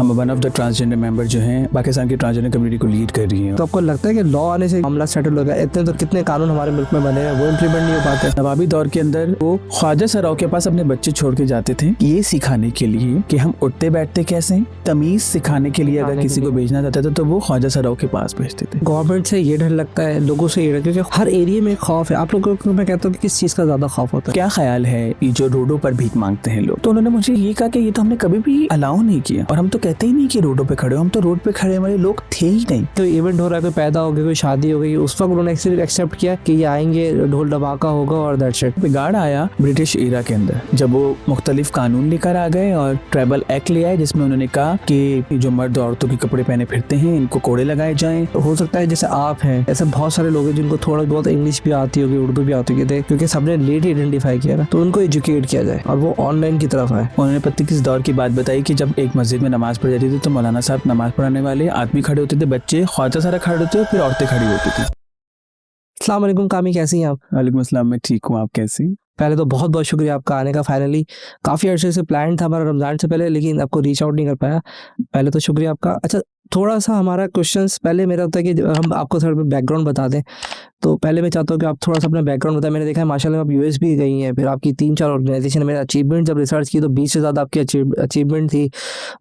हम one of the transgender member जो हैं पाकिस्तान की ट्रांसजेंडर कम्युनिटी को लीड कर रही हैं। तो आपको लगता है कि लॉ आने से मामला सेटल हो गया? इतने तो कितने कानून हमारे मुल्क में बने हैं, वो इम्प्लीमेंट नहीं हो पाते। नवाबी दौर के अंदर वो ख्वाजा सराओं के पास अपने बच्चे छोड़ के जाते थे ये सिखाने के लिए कि हम उठते बैठते कैसे, तमीज सिखाने के लिए अगर किसी को भेजना चाहते थे तो वो ख्वाजा सराओं के पास भेजते थे। गवर्नमेंट से ये डर लगता है, लोगों से ये डर, क्योंकि हर एरिया में खौफ है। आप लोगों को मैं कहता हूँ कि किस चीज़ का ज़्यादा खौफ होता है? क्या ख्याल है ये जो रोडों पर भीख मांगते हैं लोग, तो उन्होंने मुझे ये कहा कि ये तो हमने कभी भी अलाउ नहीं किया और हम तो कहते ही नहीं कि रोडों पे खड़े हो, हम तो रोड पे खड़े वाले लोग थे ही नहीं। तो इवेंट हो रहा है, कोई पैदा हो गया, कोई शादी हो गई, उस वक्त उन्होंने एक्सेप्ट किया कि ये आएंगे, ढोल डबाका होगा और दैट्स इट। बिगाड़ आया ब्रिटिश एरा के अंदर जब वो मुख्तलिफ कानून लेकर आ गए और ट्राइबल एक्ट ले आए जिसमें उन्होंने कहा कि जो मर्द औरतों के कपड़े पहने फिरते हैं इनको कोड़े लगाए जाएं। तो हो सकता है जैसे आप हैं, ऐसे बहुत सारे लोग हैं जिनको थोड़ा बहुत इंग्लिश भी आती होगी, उर्दू भी आती होगी, क्योंकि सबने लेट आइडेंटिफाई किया ना, तो उनको एजुकेट किया जाए और वो ऑनलाइन की तरफ आए। उन्होंने पत्ती किस दौर की बात बताई कि जब एक मस्जिद में नमाज पढ़ जाती थी तो मौलाना साहब नमाज पढ़ाने वाले आदमी खड़े होते थे, बच्चे ख्वाजा सारा खड़े होते थे, फिर औरतें खड़ी होती थी। अस्सलाम वालेकुम कामी, कैसी हैं आप? वालेकुम अस्सलाम, मैं ठीक हूँ, आप कैसी? पहले तो बहुत बहुत शुक्रिया आपका आने का। फाइनली काफ़ी अर्से से प्लान था हमारा रमज़ान से पहले, लेकिन आपको रीच आउट नहीं कर पाया। पहले तो शुक्रिया आपका। अच्छा, थोड़ा सा हमारा क्वेश्चंस पहले मेरा होता है कि हम आपको थोड़ा बैकग्राउंड बता दें। तो पहले मैं चाहता हूँ कि आप थोड़ा सा अपना बैकग्राउंड बताएं। मैंने देखा है माशाल्लाह आप यूएस भी गई हैं, फिर आपकी 3-4 ऑर्गेनाइजेशन में अचीवमेंट जब रिसर्च की तो 20 से ज़्यादा आपकी अचीवमेंट थी।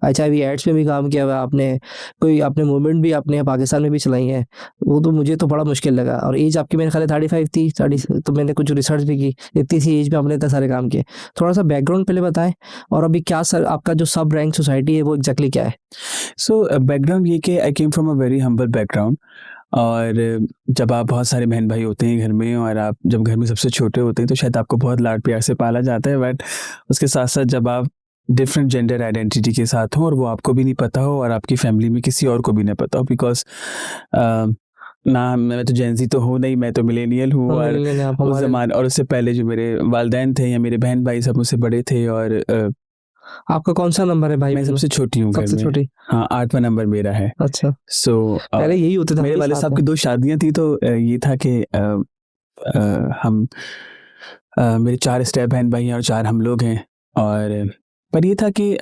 HIV एड्स में भी काम किया हुआ है आपने, कोई आपने मूवमेंट भी आपने पाकिस्तान में भी चलाई है। वो तो मुझे तो बड़ा मुश्किल लगा। और एज आपकी मेरे ख्याल 35 थी, 30, तो मैंने कुछ रिसर्च भी की। इतनी सी एज में आपने इतने सारे काम किए। थोड़ा सा बैकग्राउंड पहले बताएं और अभी क्या सर आपका जो सब रैंक सोसाइटी है वो एग्जैक्टली क्या है? सो बैकग्राउंड ये कि I came from a very humble background. और जब आप बहुत सारे बहन भाई होते हैं घर में और आप जब घर में सबसे छोटे होते हैं तो शायद आपको बहुत लाड प्यार से पाला जाता है, बट उसके साथ साथ जब आप डिफरेंट जेंडर आइडेंटिटी के साथ हो और वो आपको भी नहीं पता हो और आपकी फैमिली में किसी और को भी नहीं पता हो, बिकॉज ना मैं तो जेंजी तो हूँ नहीं, मैं तो मिलेनियल हूँ। और उस ज़माने और उससे पहले जो मेरे वालिदैन थे या मेरे बहन भाई सब मुझसे बड़े थे। और आपका कौन सा नंबर है भाई? मैं सबसे छोटी हूँ घर में। सबसे छोटी? हाँ, 8वां नंबर मेरा है। अच्छा। सो पहले यही होता था। मेरे वाले साहब की 2 शादियां थी तो ये था कि हम मेरे 4 स्टेप बहन भाई हैं और 4 हम लोग हैं। और पर ये था कि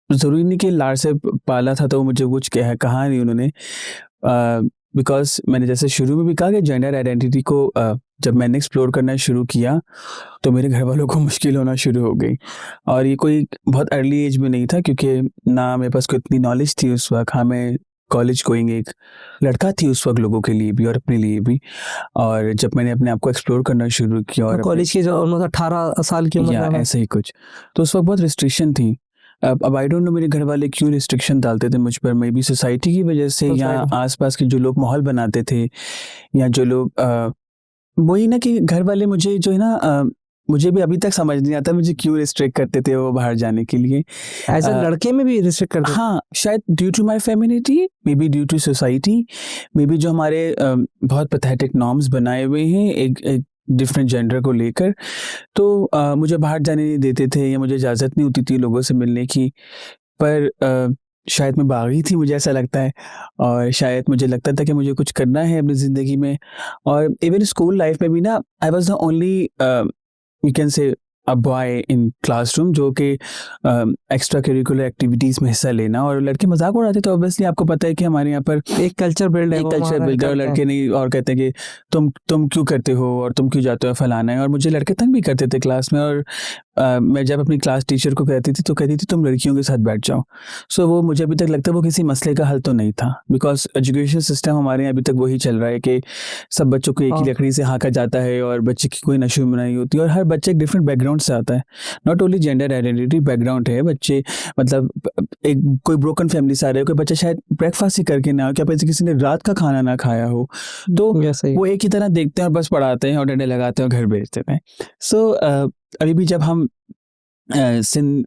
ज़रूरी नहीं कि लाड़ से पाला था तो मुझे कुछ कहा नहीं उन्होंने, बिकॉज मैंने जैसे शुरू में भी कहा कि जेंडर आइडेंटिटी को जब मैंने एक्सप्लोर करना शुरू किया तो मेरे घर वालों को मुश्किल होना शुरू हो गई। और ये कोई बहुत अर्ली एज में नहीं था क्योंकि ना मेरे पास कोई इतनी नॉलेज थी उस वक्त। हाँ, मैं कॉलेज गोइंग एक लड़का थी उस वक्त लोगों के लिए भी और अपने लिए भी। और जब मैंने अपने आप को एक्सप्लोर करना शुरू किया और कॉलेज की 18 साल की उम्र में ऐसे ही कुछ, तो उस वक्त बहुत रिस्ट्रिक्शन थी। अब आई डोंट नो मेरे घर वाले क्यों रिस्ट्रिक्शन डालते थे मुझ पर, मे बी सोसाइटी की वजह से या आसपास के जो लोग माहौल बनाते थे या जो लोग वही ना कि घर वाले मुझे जो है ना मुझे भी अभी तक समझ नहीं आता मुझे क्यों रिस्ट्रिक्ट करते थे वो बाहर जाने के लिए। एज अ लड़के में भी रिस्ट्रिक्ट करते? हाँ, शायद due to my femininity, may be due to society, may be जो हमारे बहुत पैथेटिक नॉर्म्स बनाए हुए हैं एक डिफरेंट जेंडर को लेकर, तो मुझे बाहर जाने नहीं देते थे या मुझे इजाज़त नहीं होती थी लोगों से मिलने की। पर शायद मैं बागी थी, मुझे ऐसा लगता है। और शायद मुझे लगता था कि मुझे कुछ करना है अपनी ज़िंदगी में। और इवन स्कूल लाइफ में भी ना आई was the only you can say a boy in classroom जो कि एक्स्ट्रा करिकुलर एक्टिविटीज़ में हिस्सा लेना। और लड़के मजाक उड़ाते तो ऑब्वियसली आपको पता है कि हमारे यहाँ पर एक कल्चर बिल्ड है, और लड़के नहीं और कहते हैं कि तुम क्यों करते हो और तुम क्यों जाते हो, फलाना है। और मुझे लड़के तंग भी करते थे क्लास में। और मैं जब अपनी क्लास टीचर को कहती थी तो कहती थी तुम लड़कियों के साथ बैठ जाओ। सो वो मुझे अभी तक लगता है वो किसी मसले का हल तो नहीं था, बिकॉज एजुकेशन सिस्टम हमारे यहाँ अभी तक वही चल रहा है कि सब बच्चों को एक ही लकड़ी से हाँका जाता है और बच्चे की कोई नशो में नहीं होती। और हर बच्चे एक डिफरेंट बैकग्राउंड से आता है, not only gender identity background है। बच्चे मतलब एक कोई ब्रोकन फैमिली से आ रहे हो, कोई बच्चा शायद ब्रेकफास्ट ही करके ना हो, क्या पता किसी ने रात का खाना ना खाया हो, तो वो एक ही तरह देखते हैं और बस पढ़ाते हैं और डंडे लगाते हैं और घर भेज देते हैं। सो अभी भी जब हम सिंध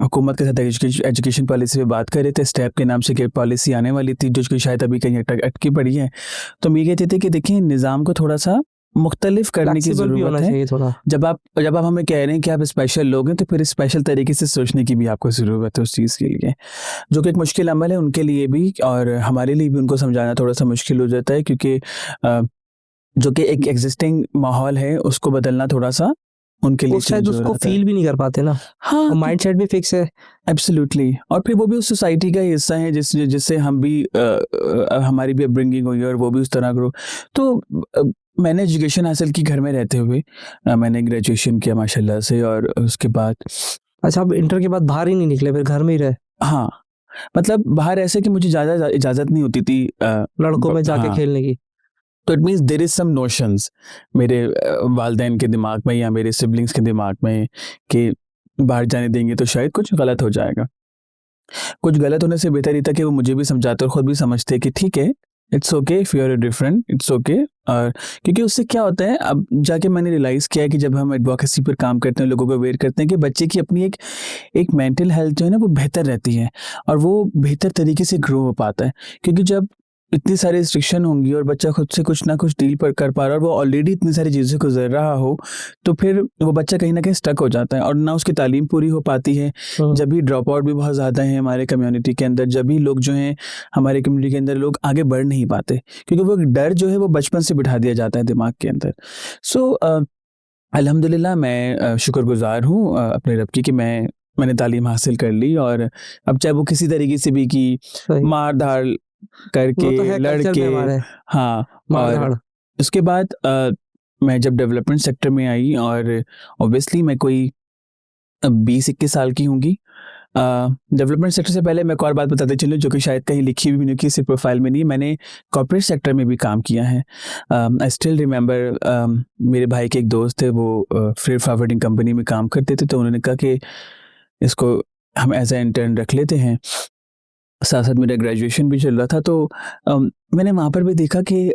हुकूमत के साथ एजुकेशन पॉलिसी पे बात कर रहे थे, स्टेप के नाम से कि पॉलिसी आने वाली थी जो कि शायद अभी कहीं अटकी पड़ी है, तो हम ये कहते थे कि देखिए निज़ाम को थोड़ा सा मुख्तलिफ करने की ज़रूरत है। जब आप हमें कह रहे हैं कि आप स्पेशल लोग हैं तो फिर स्पेशल तरीके से सोचने की भी आपको ज़रूरत है उस चीज़ के लिए, जो कि एक मुश्किल अमल है उनके लिए भी और हमारे लिए भी। उनको समझाना थोड़ा सा मुश्किल हो जाता है क्योंकि जो कि एक एग्जिस्टिंग माहौल है उसको बदलना थोड़ा सा उनके लिए उस शायद चेंज हो उसको रहा था। फील भी नहीं कर पाते ना, हाँ, माइंडसेट भी फिक्स है। एब्सोल्युटली। और फिर वो भी उस सोसाइटी का हिस्सा है जिससे हम भी हमारी भी अपब्रिंगिंग हुई है और वो भी उस तरह ग्रो। तो मैंने एजुकेशन हासिल की घर में रहते हुए। मैंने ग्रेजुएशन किया माशाल्लाह से, और उसके बाद अच्छा, आप इंटर के बाद बाहर ही नहीं निकले, फिर घर में ही रहे? हाँ, मतलब बाहर ऐसे कि मुझे ज़्यादा इजाज़त नहीं होती थी लड़कों में जाके हाँ, खेलने की? तो it means there is some notions मेरे वालिदैन के दिमाग में या मेरे सिबलिंग्स के दिमाग में कि बाहर जाने देंगे तो शायद कुछ गलत हो जाएगा। कुछ गलत होने से बेहतर ये था कि वो मुझे भी समझाते और खुद भी समझते कि ठीक है, it's okay if you are different, it's okay. और क्योंकि उससे क्या होता है, अब जाके मैंने रियलाइज़ किया है कि जब हम एडवोकेसी पर काम करते हैं, लोगों को अवेयर करते हैं कि बच्चे की अपनी एक मेंटल हेल्थ जो है ना वो बेहतर रहती है और वो बेहतर तरीके से ग्रो हो पाता है। क्योंकि जब इतनी सारी रिस्ट्रिक्शन होंगी और बच्चा खुद से कुछ ना कुछ डील पर कर पा रहा है और वो ऑलरेडी इतनी सारी चीज़ें से गुजर रहा हो, तो फिर वो बच्चा कहीं ना कहीं स्टक हो जाता है और ना उसकी तालीम पूरी हो पाती है। जब भी ड्रॉप आउट भी बहुत ज़्यादा है हमारे कम्युनिटी के अंदर, जब भी लोग जो हैं हमारे कम्युनिटी के अंदर लोग आगे बढ़ नहीं पाते, क्योंकि वो एक डर जो है वो बचपन से बिठा दिया जाता है दिमाग के अंदर। सो अल्हम्दुलिल्लाह मैं शुक्रगुजार हूँ अपने रब की कि मैंने तालीम हासिल कर ली, और अब चाहे वो किसी तरीके से भी कि सही। मार धाड़ वो करके तो है कल्चर लड़के, में हमारे, हाँ। मार और धाड़। उसके बाद मैं जब डेवलपमेंट सेक्टर में आई, और ऑब्वियसली मैं कोई 20-21 साल की होंगी। डेवलपमेंट सेक्टर से पहले मैं एक और बात बताते चलूँ जो कि शायद कहीं लिखी भी नहीं होगी, सिर्फ प्रोफाइल में नहीं, मैंने कॉर्पोरेट सेक्टर में भी काम किया है। आई स्टिल रिमेंबर मेरे भाई के एक दोस्त थे, वो फ्रेट फॉरवर्डिंग कंपनी में काम करते थे, तो उन्होंने कहा कि इसको हम एज ए इंटर्न रख लेते हैं। साथ साथ मेरा ग्रेजुएशन भी चल रहा था, तो मैंने वहाँ पर भी देखा कि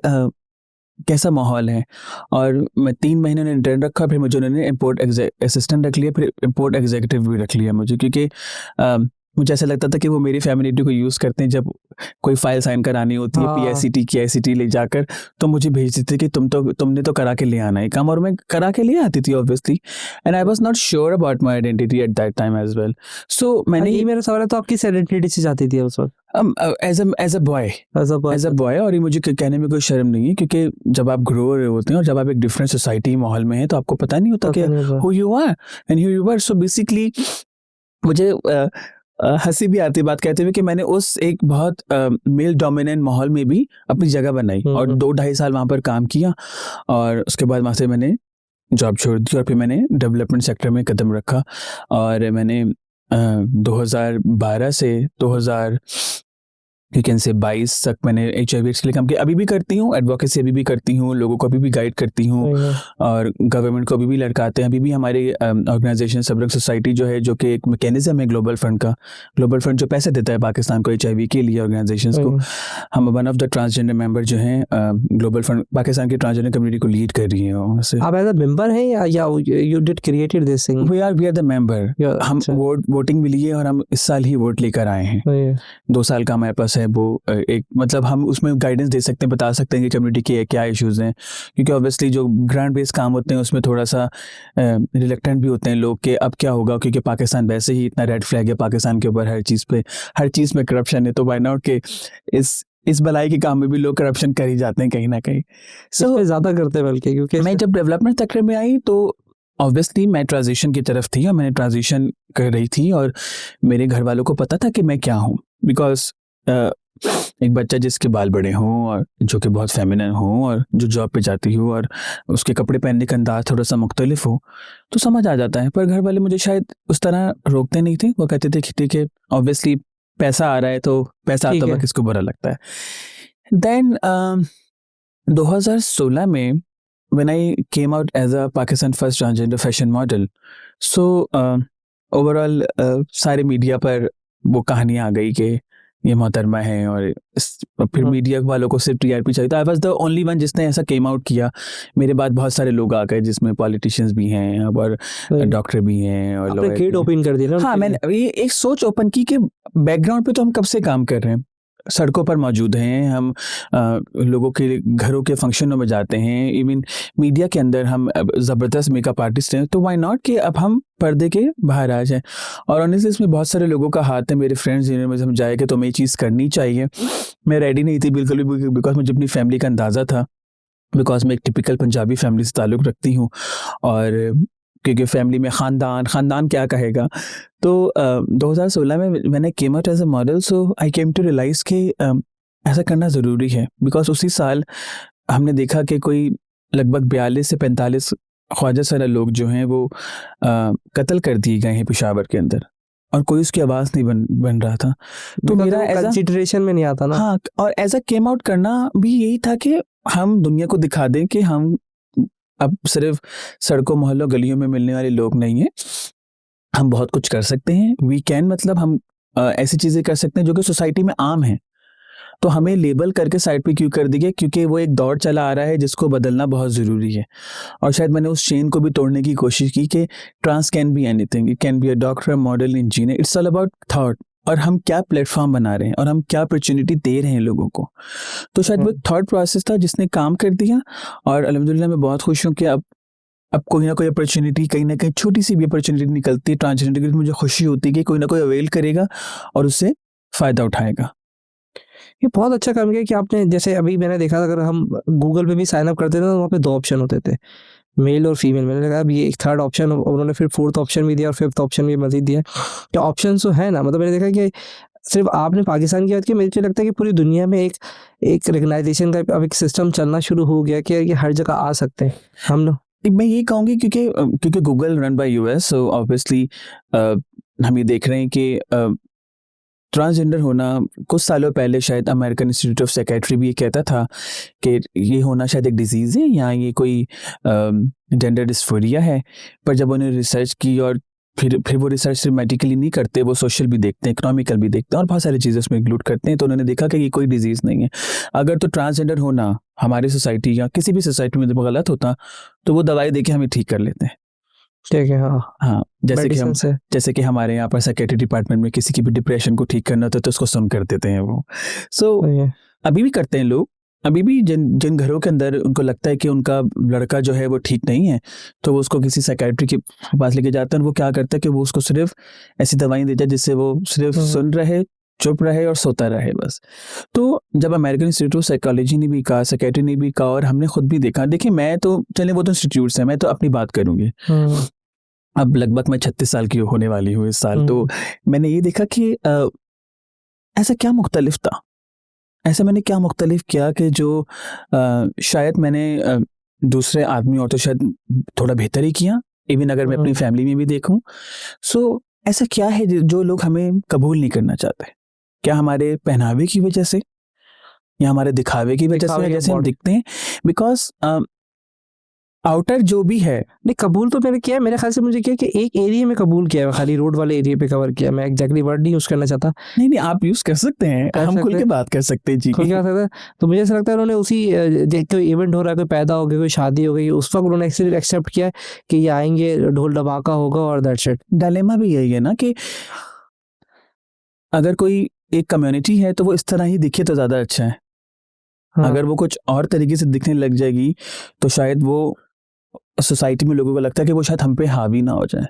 कैसा माहौल है। और मैं 3 महीने उन्हें इंटर्न रखा, फिर मुझे उन्होंने इम्पोर्ट असिस्टेंट रख लिया, फिर इम्पोर्ट एग्जीक्यूटिव भी रख लिया मुझे, क्योंकि मुझे ऐसा लगता था कि वो मेरी फैमिलिटी को यूज़ करते हैं। जब कोई फाइल साइन करानी होती है हाँ। पीआईसीटी की आईसीटी ले जाकर, तो मुझे भेज देते कि तुमने तो करा के ले आना है काम, और मैं करा के ले आती थी obviously. And I was not sure about my identity at that time as well. So मैंने ये मेरा सवाल है, तो आप किस आइडेंटिटी से जाती थी उस वक्त? As a boy as a boy, और ये मुझे कहने में कोई शर्म नहीं है, क्योंकि जब आप ग्रो हो रहे होते हैं और जब आप एक डिफरेंट सोसाइटी माहौल में हैं, तो आपको पता नहीं होता कि who you are and who you were. So basically मुझे हंसी भी आती बात कहते हुए कि मैंने उस एक बहुत मेल डोमिनेंट माहौल में भी अपनी जगह बनाई और 2-2.5 साल वहाँ पर काम किया, और उसके बाद वहाँ से मैंने जॉब छोड़ दी और फिर मैंने डेवलपमेंट सेक्टर में कदम रखा। और मैंने 2012 से 2000 यू कैन से 22 तक मैंने HIV के लिए काम किया। अभी भी करती हूँ, एडवोकेसी अभी भी करती हूँ, लोगों को अभी भी गाइड करती हूँ, और गवर्नमेंट को अभी भी लड़काते हैं। अभी भी हमारे ऑर्गेनाइजेशन सबरंग सोसाइटी जो है, जो कि एक मैकेनिज्म है ग्लोबल फंड का, ग्लोबल फंड जो पैसे देता है पाकिस्तान को HIV के लिए ऑर्गेनाइजेशंस को, हम one of the transgender member जो हैं ग्लोबल फंड पाकिस्तान की ट्रांसजेंडर कम्युनिटी को लीड कर रही हैं। आप एज अ मेंबर हैं या you did created this thing? We are the member. हम वोटिंग भी लिए और हम इस साल ही वोट लेकर आए हैं। 2 साल का हमारे पास है वो, एक मतलब हम उसमें गाइडेंस दे सकते हैं, बता सकते हैं कि कम्युनिटी के क्या इश्यूज हैं, क्योंकि ऑब्वियसली जो ग्रांट बेस्ड काम होते हैं उसमें थोड़ा सा रिलेक्टेंट भी होते हैं लोग कि अब क्या होगा, क्योंकि पाकिस्तान वैसे ही इतना रेड फ्लैग है पाकिस्तान के ऊपर, हर चीज़ में करप्शन है, तो व्हाई नॉट कि इस भलाई के काम में भी लोग करप्शन कर ही जाते हैं कहीं ना कहीं। सो ज़्यादा करते हैं बल्कि, क्योंकि मैं जब डेवलपमेंट सेक्टर में आई तो ऑब्वियसली मैं ट्रांजिशन की तरफ थी और मैंने ट्रांजिशन कर रही थी, और मेरे घर वालों को पता था कि मैं क्या हूँ, बिकॉज एक बच्चा जिसके बाल बड़े हों और जो कि बहुत फेमिनिन हो और जो जॉब पे जाती हो और उसके कपड़े पहनने का अंदाज थोड़ा सा मुख्तलिफ हो तो समझ आ जाता है। पर घर वाले मुझे शायद उस तरह रोकते नहीं थे, वो कहते थे कि ठीक है, ऑब्वियसली पैसा आ रहा है तो पैसा आता हुआ किसको बुरा लगता है। देन 2016 में when I came out as a Pakistan first transgender fashion model, so overall सारे मीडिया पर वो कहानियाँ आ गई कि ये मोहतरमा है, और फिर मीडिया वालों को सिर्फ TRP चाहिए था। I was the only one जिसने ऐसा केम आउट किया। मेरे बाद बहुत सारे लोग आ गए जिसमें पॉलिटिशियंस भी हैं और डॉक्टर भी हैं और आपने गेट ओपन कर दिया ना। हाँ, मैंने ये एक सोच ओपन की कि बैकग्राउंड पे तो हम कब से काम कर रहे हैं, सड़कों पर मौजूद हैं हम, लोगों के घरों के फंक्शनों में जाते हैं, इवन मीडिया के अंदर हम ज़बरदस्त मेकअप आर्टिस्ट हैं, तो व्हाई नॉट कि अब हम पर्दे के बाहर आ जाएं। और ऑनेस्टली इसमें बहुत सारे लोगों का हाथ है, मेरे फ्रेंड्स जिन्होंने मुझे समझाया कि तुम्हें ये चीज़ करनी चाहिए। मैं रेडी नहीं थी बिल्कुल भी, बिकॉज मुझे अपनी फैमिली का अंदाज़ा था, बिकॉज मैं एक टिपिकल पंजाबी फैमिली से ताल्लुक़ रखती हूँ, और क्योंकि फैमिली में ख़ानदान क्या कहेगा। तो 2016 में मैंने came out as a model, so I came to realise कि ऐसा करना ज़रूरी है, बिकॉज़ उसी साल हमने देखा कि कोई लगभग 42 से 45 ख्वाजा सारा लोग जो हैं वो कत्ल कर दिए गए हैं पेशावर के अंदर, और कोई उसकी आवाज़ नहीं बन रहा था। तो मेरा एज़ अ कंसिडरेशन में नहीं आता ना। हाँ, और एज़ अ केम आउट करना भी यही था कि हम दुनिया को दिखा दें कि हम अब सिर्फ सड़कों, मोहल्लों, गलियों में मिलने वाले लोग नहीं हैं। हम बहुत कुछ कर सकते हैं। वी कैन, मतलब हम ऐसी चीज़ें कर सकते हैं जो कि सोसाइटी में आम हैं। तो हमें लेबल करके साइड पे क्यों कर दिया? क्योंकि वो एक दौर चला आ रहा है जिसको बदलना बहुत ज़रूरी है। और शायद मैंने उस चेन को भी तोड़ने की कोशिश की कि trans can be anything, it can be a doctor, model, engineer, it's all about thought, और हम क्या प्लेटफॉर्म बना रहे हैं और हम क्या अपॉर्चुनिटी दे रहे हैं लोगों को। तो शायद वो एक थॉट प्रोसेस था जिसने काम कर दिया, और अल्हम्दुलिल्लाह मैं बहुत खुश हूँ कि अब कोई ना कोई अपॉर्चुनिटी, कहीं ना कहीं छोटी सी भी अपॉर्चुनिटी निकलती है ट्रांसजेंडर की, तो मुझे खुशी होती है कि कोई ना कोई अवेल करेगा और उससे फ़ायदा उठाएगा। ये बहुत अच्छा काम किया कि आपने, जैसे अभी मैंने देखा था, अगर हम गूगल पे भी साइन अप करते थे तो वहाँ पे 2 ऑप्शन होते थे, मेल और फीमेल। मैंने कहा अब ये एक थर्ड ऑप्शन उन्होंने फिर 4th ऑप्शन भी दिया और 5th ऑप्शन भी मज़ीद दिया। तो ऑप्शन तो है ना, मतलब मैंने देखा कि सिर्फ आपने पाकिस्तान की बात की, मुझे लगता है कि पूरी दुनिया में एक रिकग्नाइजेशन का अब एक सिस्टम चलना शुरू हो गया कि ये हर जगह आ सकते हैं हम लोग। मैं ये कहूँगी क्योंकि Google run by US, so obviously हम ये देख रहे हैं कि ट्रांसजेंडर होना कुछ सालों पहले शायद अमेरिकन इंस्टीट्यूट ऑफ साइकेट्री भी ये कहता था कि ये होना शायद एक डिजीज़ है या ये कोई जेंडर डिस्फोरिया है। पर जब उन्होंने रिसर्च की, और फिर वो रिसर्च सिर्फ मेडिकली नहीं करते, वो सोशल भी देखते हैं, इकोनॉमिकल भी देखते हैं, और बहुत सारी चीज़ें उसमें इंक्लूड करते हैं। तो उन्होंने देखा कि ये कोई डिजीज़ नहीं है। अगर तो ट्रांसजेंडर होना हमारी सोसाइटी या किसी भी सोसाइटी में जब गलत होता, तो वो दवाई देके हमें ठीक कर लेते हैं। ठीक है, हाँ। हाँ, मेडिसिन से। जैसे कि हमारे यहाँ पर साइकेट्री डिपार्टमेंट में किसी की भी डिप्रेशन को ठीक करना होता है तो उसको सुन कर देते हैं वो। सो सही है। अभी भी करते हैं लोग। अभी भी जिन घरों के अंदर उनको लगता है कि उनका लड़का जो है वो ठीक नहीं है, तो वो उसको किसी साइकेट्री के पास लेके जाते हैं, और वो क्या करता है कि वो उसको सिर्फ ऐसी दवाई देता है जिससे वो सिर्फ सुन रहे, चुप रहे और सोता रहे बस। तो जब अमेरिकन इंस्टीट्यूट ऑफ साइकोलॉजी ने भी कहा, साइकेट्री ने भी कहा, और हमने खुद भी देखा, देखिए मैं तो, चले वो तो इंस्टीट्यूट्स हैं, मैं तो अपनी बात करूँगी। अब लगभग मैं 36 साल की होने वाली हूँ इस साल। तो मैंने ये देखा कि ऐसा क्या मुख्तलिफ था, ऐसा मैंने क्या मुख्तलिफ किया कि जो शायद मैंने दूसरे आदमी और तो शायद थोड़ा बेहतर ही किया, इवन अगर मैं अपनी फैमिली में भी देखूं। सो ऐसा क्या है जो लोग हमें कबूल नहीं करना चाहते? क्या हमारे पहनावे की वजह से, या हमारे दिखावे की वजह से, जैसे हम दिखते हैं? बिकॉज आउटर जो भी है, नहीं कबूल तो मैंने किया, मेरे ख्याल से मुझे किया कि एक एरिया में कबूल किया है, खाली रोड वाले एरिया पे कवर किया। मैं एग्जैक्टली वर्ड नहीं यूज करना चाहता। नहीं आप यूज कर सकते हैं, हम खुल के बात कर सकते हैं जी। खुल के बात करते हैं। तो मुझे ऐसा लगता है उन्होंने उसी कोई इवेंट हो रहा है, कोई पैदा हो गया, कोई शादी हो गई, उस वक्त उन्होंने एक्सेप्ट किया है कि ये आएंगे, ढोल धमाका होगा और दैट्स इट। डायलेमा भी यही है ना कि अगर कोई एक कम्युनिटी है तो वो इस तरह ही दिखे तो ज्यादा अच्छा है। अगर वो कुछ और तरीके से दिखने लग जाएगी तो शायद वो सोसाइटी में लोगों को लगता है कि वो शायद हम पे हावी ना हो जाए।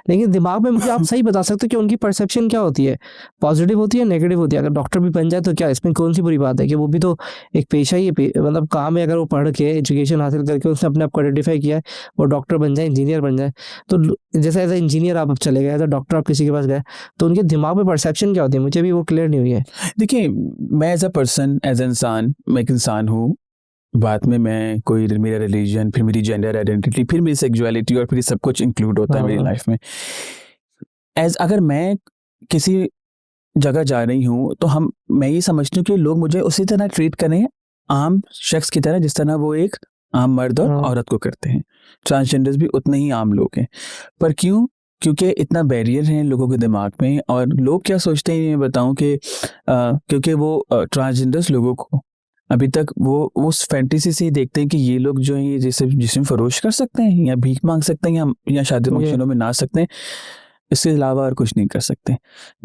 लेकिन दिमाग में मुझे आप सही बता सकते हो कि उनकी परसेप्शन क्या होती है, पॉजिटिव होती है, नेगेटिव होती है? अगर डॉक्टर भी बन जाए तो क्या इसमें कौन सी बुरी बात है? कि वो भी तो एक पेशा ही है, मतलब काम है। अगर वो पढ़ के एजुकेशन हासिल करके उसने अपने आप को आइडेंटिफाई किया है, वो डॉक्टर बन जाए, इंजीनियर बन जाए, तो जैसे एज ए इंजीनियर आप अब चले गए, एज ए डॉक्टर आप किसी के पास गए, तो उनके दिमाग में परसेप्शन क्या होती है? मुझे भी वो क्लियर नहीं हुई है। देखिए, मैं एज अ पर्सन, एज इंसान, मैं एक इंसान हूँ। बाद में मैं कोई मेरा रिलीजन, फिर मेरी जेंडर आइडेंटिटी, फिर मेरी सेक्सुअलिटी, और फिर सब कुछ इंक्लूड होता है मेरी लाइफ में। अगर मैं किसी जगह जा रही हूँ तो मैं ये समझती हूँ कि लोग मुझे उसी तरह ट्रीट करें, आम शख्स की तरह, जिस तरह वो एक आम मर्द और औरत को करते हैं। ट्रांसजेंडर्स भी उतने ही आम लोग हैं। पर क्यों? क्योंकि इतना बैरियर है लोगों के दिमाग में, और लोग क्या सोचते हैं मैं बताऊं कि क्योंकि वो ट्रांसजेंडर्स लोगों को अभी तक वो उस फैंटेसी से ही देखते हैं कि ये लोग जो हैं ये जिस्म फरोश कर सकते हैं, या भीख मांग सकते हैं, या शादी फंक्शनों में नाच सकते हैं, इसके अलावा और कुछ नहीं कर सकते,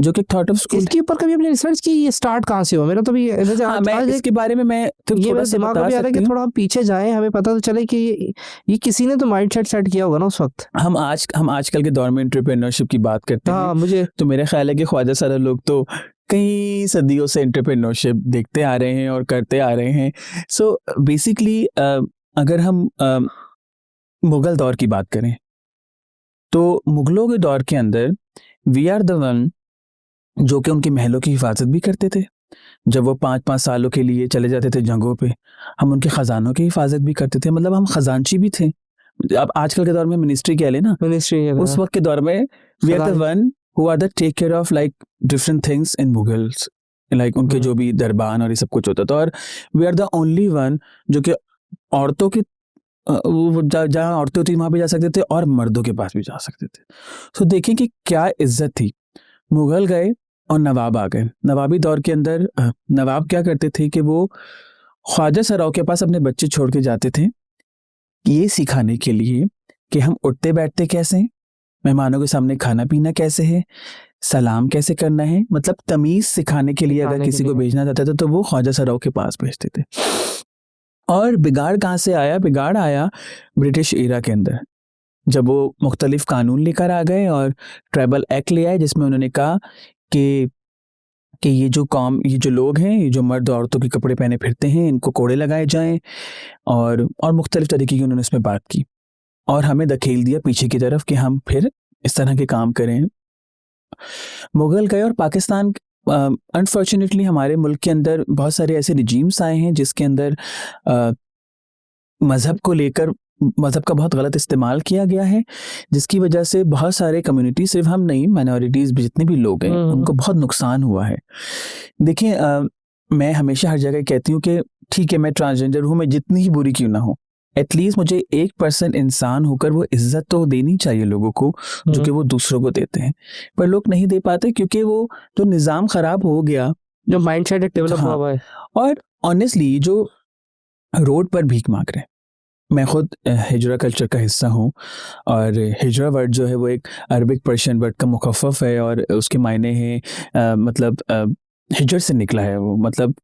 जो कि थॉट ऑफ स्कूल। इसके ऊपर कभी आपने रिसर्च की, ये स्टार्ट कहाँ से हुआ? मेरा तो भी इसके बारे में मैं ये दिमाग में आ रहा है कि थोड़ा हम पीछे जाएं, हमें पता तो चले कि ये किसी ने तो माइंडसेट सेट किया होगा ना उस वक्त। हम आजकल के दौर में एंटरप्रेन्योरशिप की बात करते हैं। मुझे तो मेरा ख्याल है कि ख्वाजा सारा लोग तो कई सदियों से एंटरप्रेन्योरशिप देखते आ रहे हैं और करते आ रहे हैं। सो बेसिकली अगर हम मुगल दौर की बात करें, तो मुगलों के दौर के अंदर वी आर द वन जो कि उनके महलों की हिफाजत भी करते थे। जब वो 5-5 सालों के लिए चले जाते थे जंगों पे, हम उनके खजानों की हिफाजत भी करते थे। मतलब हम खजांची भी थे। अब आजकल के दौर में मिनिस्ट्री कह लेना, मिनिस्ट्री है उस वक्त के दौर में वी आर द खजान- one who are the take care of like different things in Mughals, like उनके जो भी दरबान और ये सब कुछ होता था। और we are the only one जो कि औरतों की जहाँ औरतें होती वहां पे जा सकते थे और मर्दों के पास भी जा सकते थे। तो देखें कि क्या इज्जत थी। मुगल गए और नवाब आ गए। नवाबी दौर के अंदर नवाब क्या करते थे कि वो ख्वाजा सराओं के पास अपने बच्चे छोड़ के जाते थे, ये सिखाने के लिए कि हम उठते बैठते कैसे हैं, मेहमानों के सामने खाना पीना कैसे है, सलाम कैसे करना है। मतलब तमीज सिखाने के लिए अगर सिखाने के किसी को लिए। भेजना चाहता था तो वो ख्वाजा सराओं के पास भेजते थे। और बिगाड़ कहाँ से आया? बिगाड़ आया ब्रिटिश एरा के अंदर, जब वो मुख्तलिफ कानून लेकर आ गए और ट्राइबल एक्ट ले आए, जिसमें उन्होंने कहा कि ये जो लोग हैं, ये जो मर्द औरतों के कपड़े पहने फिरते हैं, इनको कोड़े लगाए जाएं। और मुख्तलिफ तरीके की उन्होंने इसमें बात की और हमें धकेल दिया पीछे की तरफ कि हम फिर इस तरह के काम करें। मुगल गए और पाकिस्तान, अनफॉर्चुनेटली हमारे मुल्क के अंदर बहुत सारे ऐसे रिजीम्स आए हैं जिसके अंदर मज़हब को लेकर मज़हब का बहुत गलत इस्तेमाल किया गया है, जिसकी वजह से बहुत सारे कम्युनिटी, सिर्फ हम नहीं, माइनॉरिटीज़ भी जितने भी लोग हैं उनको बहुत नुकसान हुआ है। देखिए, मैं हमेशा हर जगह कहती हूँ कि ठीक है मैं ट्रांसजेंडर हूँ, मैं जितनी ही बुरी क्यों ना हो, एटलीस्ट मुझे 1% इंसान होकर वो इज्जत तो देनी चाहिए लोगों को जो कि वो दूसरों को देते हैं। पर लोग नहीं दे पाते क्योंकि वो जो निज़ाम ख़राब हो गया, जो माइंडसेट डेवलप हाँ। हुआ है। और ऑनेस्टली जो रोड पर भीख मांग रहे हैं, मैं खुद हिजरा कल्चर का हिस्सा हूँ और हिजरा वर्ड जो है वो एक अरबिक पर्शियन वर्ड का मुखफ़फ़ है और उसके मायने हैं मतलब हिजर से निकला है वो, मतलब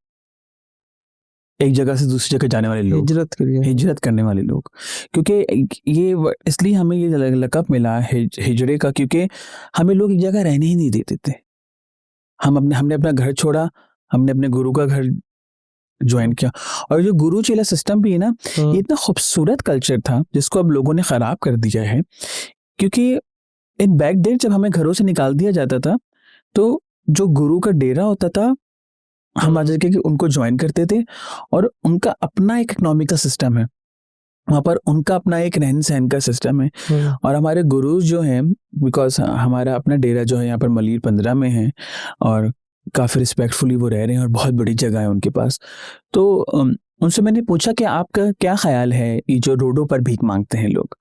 एक जगह से दूसरी जगह जाने वाले लोग, हिजरत करिए। हिजरत करने वाले लोग। क्योंकि ये इसलिए हमें ये लक़ब मिला हिजरे का, क्योंकि हमें लोग एक जगह रहने ही नहीं देते थे। हमने अपना घर छोड़ा, हमने अपने गुरु का घर ज्वाइन किया। और जो गुरु चेला सिस्टम भी है ना, ये इतना खूबसूरत कल्चर था जिसको अब लोगों ने ख़राब कर दिया है। क्योंकि इन बैक डेट जब हमें घरों से निकाल दिया जाता था तो जो गुरु का डेरा होता था, हम आज के उनको ज्वाइन करते थे और उनका अपना एक इकोनॉमिक का सिस्टम है, वहाँ पर उनका अपना एक रहन सहन का सिस्टम है। और हमारे गुरु जो हैं, बिकॉज हमारा अपना डेरा जो है यहाँ पर मलीर 15 में है और काफ़ी रिस्पेक्टफुली वो रह रहे हैं और बहुत बड़ी जगह है उनके पास। तो उनसे मैंने पूछा कि आपका क्या ख्याल है ये जो रोडों पर भीख मांगते हैं लोग?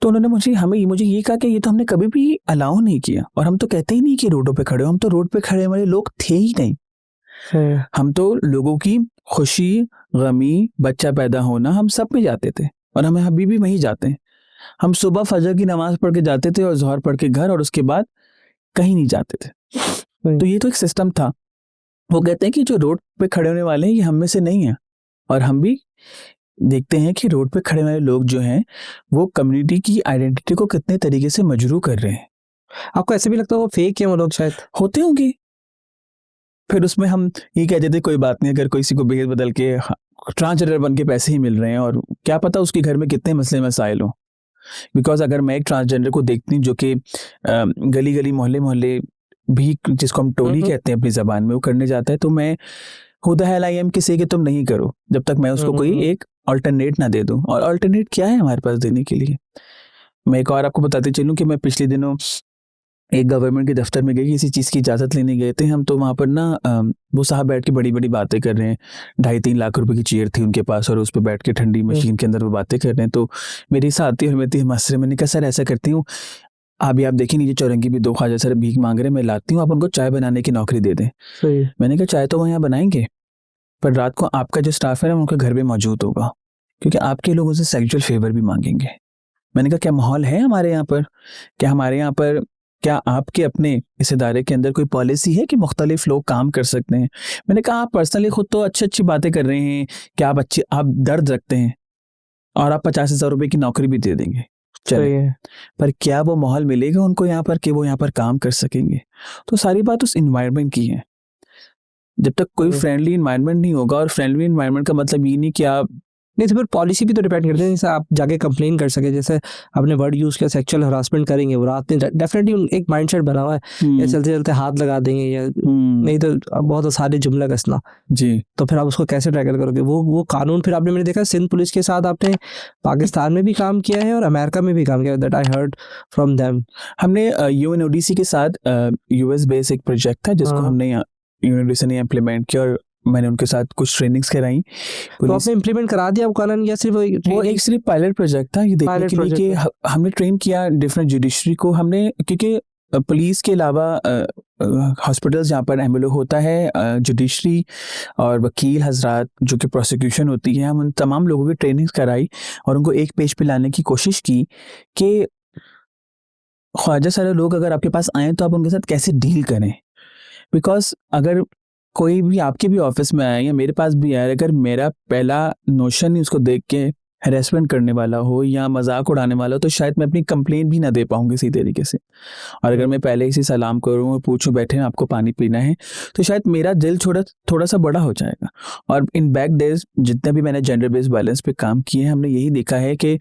तो उन्होंने मुझे ये कहा कि ये तो हमने कभी भी अलाउ नहीं किया और हम तो कहते ही नहीं कि रोडों पे खड़े हो, हम तो रोड पे खड़े वाले लोग थे ही नहीं। हम तो लोगों की खुशी, गमी, बच्चा पैदा होना, हम सब में जाते थे और हम अभी भी वहीं जाते हैं। हम सुबह फजर की नमाज पढ़ के जाते थे और ज़ोहर पढ़ के घर, और उसके बाद कहीं नहीं जाते थे। तो ये तो एक सिस्टम था। वो कहते हैं कि जो रोड पे खड़े होने वाले हैं ये हम में से नहीं है, और हम भी देखते हैं कि रोड पे खड़े वाले लोग जो हैं वो कम्युनिटी की आइडेंटिटी को कितने तरीके से मजरू कर रहे हैं। आपको ऐसे भी लगता है वो फेक है वो लोग शायद? होते होंगे। फिर उसमें हम ये कहते थे कोई बात नहीं, अगर किसी को भेद बदल के ट्रांसजेंडर बन के पैसे ही मिल रहे हैं, और क्या पता उसके घर में कितने मसले मसाइल हों। बिकॉज अगर मैं एक ट्रांसजेंडर को देखती हूँ जो कि गली गली मोहल्ले मोहल्ले भी, जिसको हम टोली कहते हैं अपनी ज़बान में, वो करने जाता है, तो मैं who the hell I am किसी कि तुम नहीं करो जब तक मैं उसको कोई एक अल्टरनेट ना दे दूं। और अल्टरनेट क्या है हमारे पास देने के लिए? मैं एक और आपको बताते चलूं कि मैं पिछले दिनों एक गवर्नमेंट के दफ्तर में गई, किसी चीज़ की इजाज़त लेने गए थे हम, तो वहाँ पर ना वो साहब बैठ के बड़ी बड़ी बातें कर रहे हैं। 2.5-3 लाख रुपए की चेयर थी उनके पास और उस पर बैठ के ठंडी मशीन के अंदर वो बातें कर रहे हैं। तो मेरी साथी और मेरी मसरे, मैंने कहा सर ऐसा करती हूँ, अभी आप देखिए नीचे चौरंगी भी 2 ख्वाजा सर भीख मांग रहे हैं, मैं लाती हूँ, आप उनको चाय बनाने की नौकरी दे दें। मैंने कहा चाय तो वो यहाँ बनाएंगे, पर रात को आपका जो स्टाफ है ना उनके घर में मौजूद होगा, क्योंकि आपके लोगों से सेक्सुअल फेवर भी मांगेंगे। मैंने कहा क्या माहौल है हमारे यहाँ पर? क्या हमारे यहाँ पर, क्या आपके अपने इस इदारे के अंदर कोई पॉलिसी है कि मुख्तलिफ लोग काम कर सकते हैं? मैंने कहा आप पर्सनली खुद तो अच्छी अच्छी बातें कर रहे हैं कि आप दर्द रखते हैं और आप 50,000 रुपए की नौकरी भी दे देंगे, चले, पर क्या वो माहौल मिलेगा उनको यहाँ पर कि वो यहाँ पर काम कर सकेंगे? तो सारी बात उस इन्वायरमेंट की है। जब तक कोई फ्रेंडली इन्वायरमेंट नहीं होगा, और फ्रेंडली इन्वायरमेंट का मतलब ये नहीं कि आप नहीं तो फिर पॉलिसी भी तो डिपेंड करती है, जैसे आप जाके कंप्लेन कर सके, जैसे आपने वर्ड यूज़ किया सेक्सुअल हरासमेंट करेंगे, वो रात में डेफिनेटली एक माइंडसेट बना हुआ है, या चलते चलते हाथ लगा देंगे, या नहीं तो बहुत सारे जुमला कसना जी। तो फिर आप उसको कैसे टैकल करोगे? वो कानून फिर आपने, मैंने देखा सिंध पुलिस के साथ आपने पाकिस्तान में भी काम किया है और अमेरिका में भी काम किया, that I heard from them. हमने यूएनओडीसी के साथ यूएस बेस एक प्रोजेक्ट था जिसको हाँ। हमने यूएनओडीसी ने इम्प्लीमेंट किया और मैंने उनके साथ कुछ ट्रेनिंग्स कराई। तो आपने इम्प्लीमेंट करा दिया वो कानून, या सिर्फ वो एक सिर्फ पायलट प्रोजेक्ट था, ये देखने Pilot के लिए कि project हमने ट्रेन किया डिफरेंट जुडिशरी को हमने, क्योंकि पुलिस के अलावा हॉस्पिटल्स जहाँ पर एम्बुलेंस होता है, जुडिशरी और वकील हजरात जो कि प्रोसिक्यूशन होती है, हम उन तमाम लोगों की ट्रेनिंग कराई और उनको एक पेज पे लाने की कोशिश की कि ख्वाजा सारे लोग अगर आपके पास आए तो आप उनके साथ कैसे डील करें। बिकॉज अगर कोई भी आपके भी ऑफिस में आए या मेरे पास भी आए, अगर मेरा पहला नोशन ही उसको देख के हैरेसमेंट करने वाला हो या मजाक उड़ाने वाला हो तो शायद मैं अपनी कंप्लेन भी ना दे पाऊंगी इसी तरीके से। और अगर मैं पहले इसी सलाम करूँ और पूछूं बैठे हैं आपको पानी पीना है, तो शायद मेरा दिल थोड़ा सा बड़ा हो जाएगा। और इन बैक डेज जितने भी मैंने जेंडर बेस्ड वायलेंस पे काम किए हैं, हमने यही देखा है कि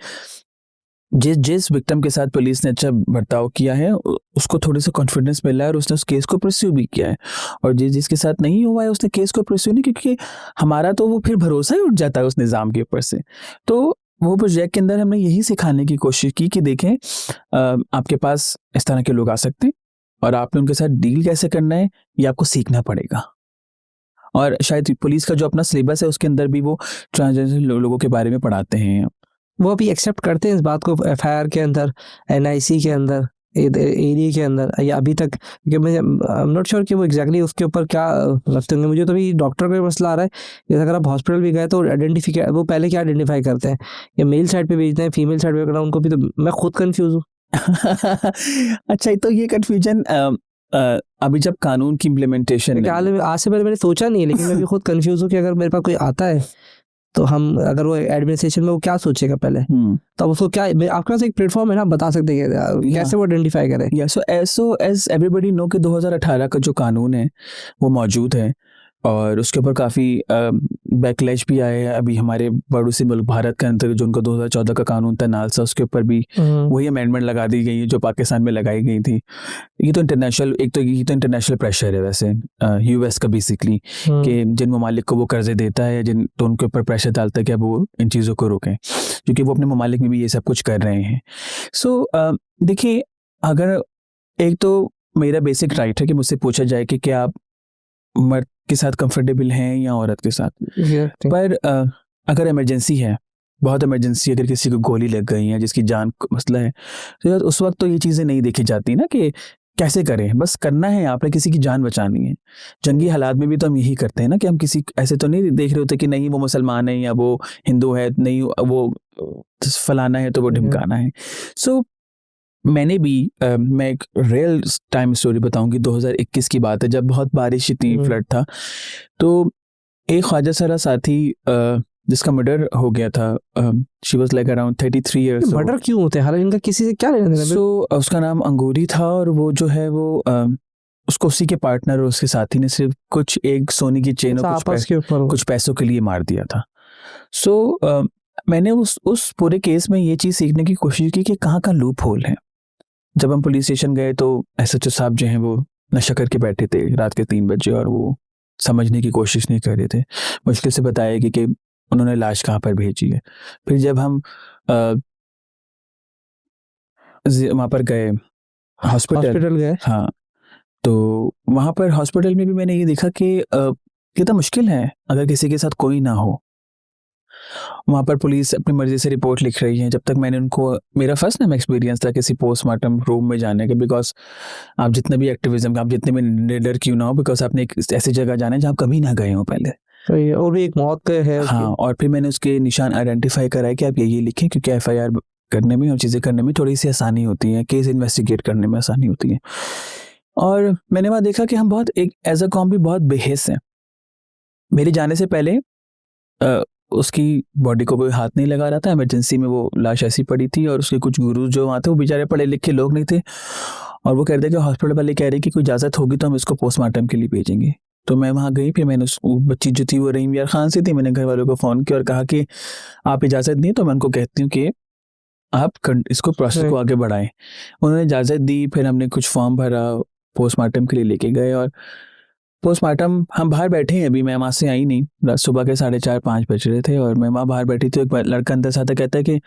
जिस विक्टिम के साथ पुलिस ने अच्छा बर्ताव किया है उसको थोड़ी सा कॉन्फिडेंस मिला है और उसने उस केस को परस्यू भी किया है, और जिसके साथ नहीं हुआ है उसने केस को परस्यू नहीं, क्योंकि हमारा तो वो फिर भरोसा ही उठ जाता है उस निज़ाम के ऊपर से। तो वो प्रोजेक्ट के अंदर हमने यही सिखाने की कोशिश की कि देखें आपके पास इस तरह के लोग आ सकते हैं और आपने उनके साथ डील कैसे करना है ये आपको सीखना पड़ेगा। और शायद पुलिस का जो अपना सिलेबस है उसके अंदर भी वो ट्रांसजेंडर लोगों के बारे में पढ़ाते हैं। वो अभी एक्सेप्ट करते हैं इस बात को एफआईआर के अंदर, एनआईसी के अंदर, एरिया के अंदर, या अभी तक? क्योंकि मैं आई एम नॉट श्योर कि वो एग्जैक्टली उसके ऊपर क्या रखते होंगे। मुझे तो अभी डॉक्टर का मसला आ रहा है, जैसे अगर आप हॉस्पिटल भी गए तो आइडेंटिफिकेशन वो पहले क्या आइडेंटिफाई करते हैं, या मेल साइड पे भेजते हैं, फीमेल साइड पे करना उनको भी, तो मैं खुद कंफ्यूज हूँ। अच्छा, तो ये कन्फ्यूजन अभी जब कानून की इम्प्लीमेंटेशन आज से पहले मैंने सोचा नहीं है, लेकिन मैं भी खुद कंफ्यूज हूँ कि अगर मेरे पास कोई आता है तो हम, अगर वो एडमिनिस्ट्रेशन में वो क्या सोचेगा पहले, तो अब उसको क्या, आपके पास एक प्लेटफॉर्म है ना, बता सकते हैं कैसे वो आइडेंटिफाई करें। या सो एज एवरीबॉडी नो कि 2018 का जो कानून है वो मौजूद है और उसके ऊपर काफ़ी बैकलैश भी आए हैं। अभी हमारे पड़ोसी मुल्क भारत के अंदर जो उनका 2014 का कानून था नालसा, उसके ऊपर भी वही अमेंडमेंट लगा दी गई है जो पाकिस्तान में लगाई गई थी। ये तो इंटरनेशनल प्रेशर है वैसे यूएस का बेसिकली, कि जिन ममालिक को वो कर्जे देता है तो उनके ऊपर प्रेशर डालता है कि अब वो इन चीज़ों को रोकें, क्योंकि वो अपने ममालिक में भी ये सब कुछ कर रहे हैं। सो देखिए, अगर एक तो मेरा बेसिक राइट है कि मुझसे पूछा जाए कि क्या आप मर्द के साथ कंफर्टेबल हैं या औरत के साथ, पर अगर इमरजेंसी है, बहुत इमरजेंसी, अगर किसी को गोली लग गई है जिसकी जान का मसला है, तो उस वक्त तो ये चीज़ें नहीं देखी जाती ना कि कैसे करें, बस करना है, आपने किसी की जान बचानी है। जंगी हालात में भी तो हम यही करते हैं ना कि हम किसी ऐसे तो नहीं देख रहे होते कि नहीं वो मुसलमान है या वो हिंदू है, नहीं वो फलाना है तो वो ढिमकाना है। सो मैंने भी मैं एक रियल टाइम स्टोरी बताऊंगी। 2021 की बात है जब बहुत बारिश थी, फ्लड था, तो एक ख्वाजा सरा साथी जिसका मर्डर हो गया था, she was like around 33 years. Murder क्यों होते हैं, हालांकि इनका किसी से क्या लेना देना? सो उसका नाम अंगूरी था और वो जो है वो उसको उसी के पार्टनर और उसके साथी ने सिर्फ कुछ एक सोने की चेन और कुछ पैसों के लिए मार दिया था। सो मैंने उस पूरे केस में ये चीज़ सीखने की कोशिश की कि कहाँ का लूप होल है। जब हम पुलिस स्टेशन गए तो एसएचओ साहब जो हैं वो नशा करके बैठे थे रात के 3 बजे और वो समझने की कोशिश नहीं कर रहे थे। मुश्किल से बताया कि उन्होंने लाश कहाँ पर भेजी है। फिर जब हम वहाँ पर गए हॉस्पिटल गए, हाँ, तो वहाँ पर हॉस्पिटल में भी मैंने ये देखा कि कितना मुश्किल है अगर किसी के साथ कोई ना हो। वहाँ पर पुलिस अपनी मर्जी से रिपोर्ट लिख रही है। जब तक मैंने उनको, मेरा फर्स्ट टाइम एक्सपीरियंस था किसी पोस्टमार्टम रूम में जाने का, बिकॉज आप जितने भी एक्टिविज्म, आप जितने भी निडर क्यों ना हो, बिकॉज आपने एक ऐसी जगह जाना है जहाँ आप कभी ना गए हो पहले, और भी एक मौत का है। हाँ, और फिर मैंने उसके निशान आइडेंटिफाई कराए कि आप ये लिखें, क्योंकि एफआईआर करने में और चीज़ें करने में थोड़ी सी आसानी होती है, केस इन्वेस्टिगेट करने में आसानी होती है। और मैंने वहाँ देखा कि हम बहुत एक एज अ कॉम भी बहुत बेहिस हैं। मेरे जाने से पहले उसकी बॉडी को कोई हाथ नहीं लगा रहा था। इमरजेंसी में वो लाश ऐसी पड़ी थी और उसके कुछ गुरु जो वहाँ थे वो बेचारे पढ़े लिखे लोग नहीं थे, और वो कह रहे थे कि हॉस्पिटल वाले कह रहे कि कोई इजाज़त होगी तो हम इसको पोस्टमार्टम के लिए भेजेंगे। तो मैं वहाँ गई, फिर मैंने वो बच्ची जो थी वो रहीम यार खान से थी, मैंने घर वालों को फ़ोन किया और कहा कि आप इजाज़त दें तो मैं उनको कहती हूँ कि आप इसको प्रोसेस को आगे बढ़ाएं। उन्होंने इजाज़त दी, फिर हमने कुछ फॉर्म भरा, पोस्टमार्टम के लिए लेके गए और पोस्टमार्टम हम बाहर बैठे हैं अभी, मैं वहाँ से आई नहीं, सुबह के 4:30-5 बज रहे थे और मैं वहाँ बाहर बैठी थी। एक लड़का अंदर से आता कहता है कि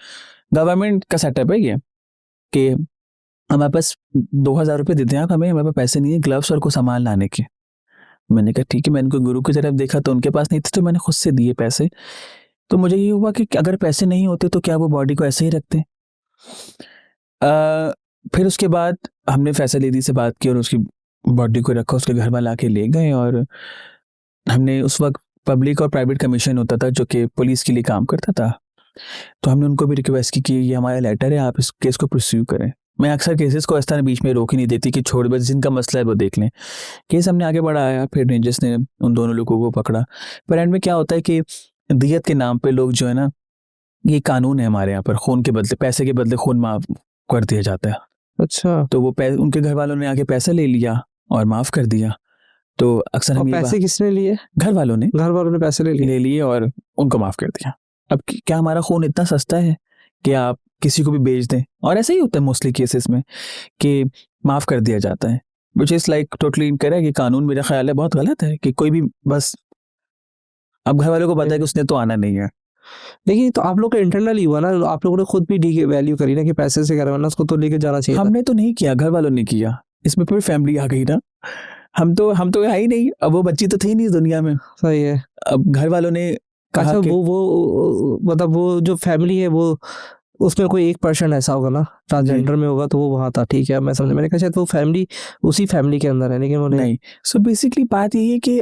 गवर्नमेंट का सेटअप है ये कि हमारे पास 2,000 रुपये देते हैं आप हमें, हमारे पास पैसे नहीं है ग्लव्स और कुछ सामान लाने के। मैंने कहा ठीक है, मैंने उनको गुरु की तरफ देखा तो उनके पास नहीं थे, तो मैंने खुद से दिए पैसे। तो मुझे ये हुआ कि अगर पैसे नहीं होते तो क्या वो बॉडी को ऐसे ही रखते? फिर उसके बाद हमने फैसल दीदी से बात की और उसकी बॉडी को रखा, उसके घर वाले आके ले गए और हमने उस वक्त पब्लिक और प्राइवेट कमीशन होता था जो कि पुलिस के लिए काम करता था, तो हमने उनको भी रिक्वेस्ट की कि ये हमारा लेटर है, आप इस केस को परस्यू करें। मैं अक्सर केसेस को इस तरह बीच में रोक ही नहीं देती कि छोड़, बस जिनका मसला है वो देख लें। केस हमने आगे बढ़ाया, फिर रेंजर्स ने उन दोनों लोगों को पकड़ा। पर एंड में क्या होता है कि दियत के नाम पे लोग जो है ना, ये कानून है हमारे यहाँ पर, खून के बदले, पैसे के बदले खून माफ कर दिया जाता है। अच्छा, तो वो उनके घर वालों ने आके पैसा ले लिया और माफ कर दिया। तो अक्सर हम पैसे किसने लिए? घर वालों ने पैसे ले लिए और उनको माफ कर दिया। अब क्या हमारा खून इतना सस्ता है कि आप किसी को भी बेच दें? और ऐसा ही होता है मोस्टली केसेस में कि माफ कर दिया जाता है, which is like totally incorrect. ये कानून मेरा ख्याल है बहुत गलत है कि कोई भी बस, अब घर वालों को पता है कि उसने तो आना नहीं है। लेकिन तो आप लोग का इंटरनल ही हुआ ना, आप लोगों ने खुद भी डी की वैल्यू करी ना कि पैसे से करवाना, उसको तो लेके जाना चाहिए। हमने तो नहीं किया, घर वालों ने किया, इसमें पूरी फैमिली आ गई ना। हम तो है ही नहीं, अब वो बच्ची तो थी नहीं दुनिया में। सही है। अब घर वालों ने कहा अच्छा, कि वो मतलब वो जो फैमिली है वो, उसमें कोई 1% ऐसा होगा ना ट्रांसजेंडर में होगा, तो वो वहाँ था। ठीक है, मैं समझ, मैंने कहा शायद वो फैमिली उसी फैमिली के अंदर है, लेकिन वो नहीं। सो बेसिकली बात यही है कि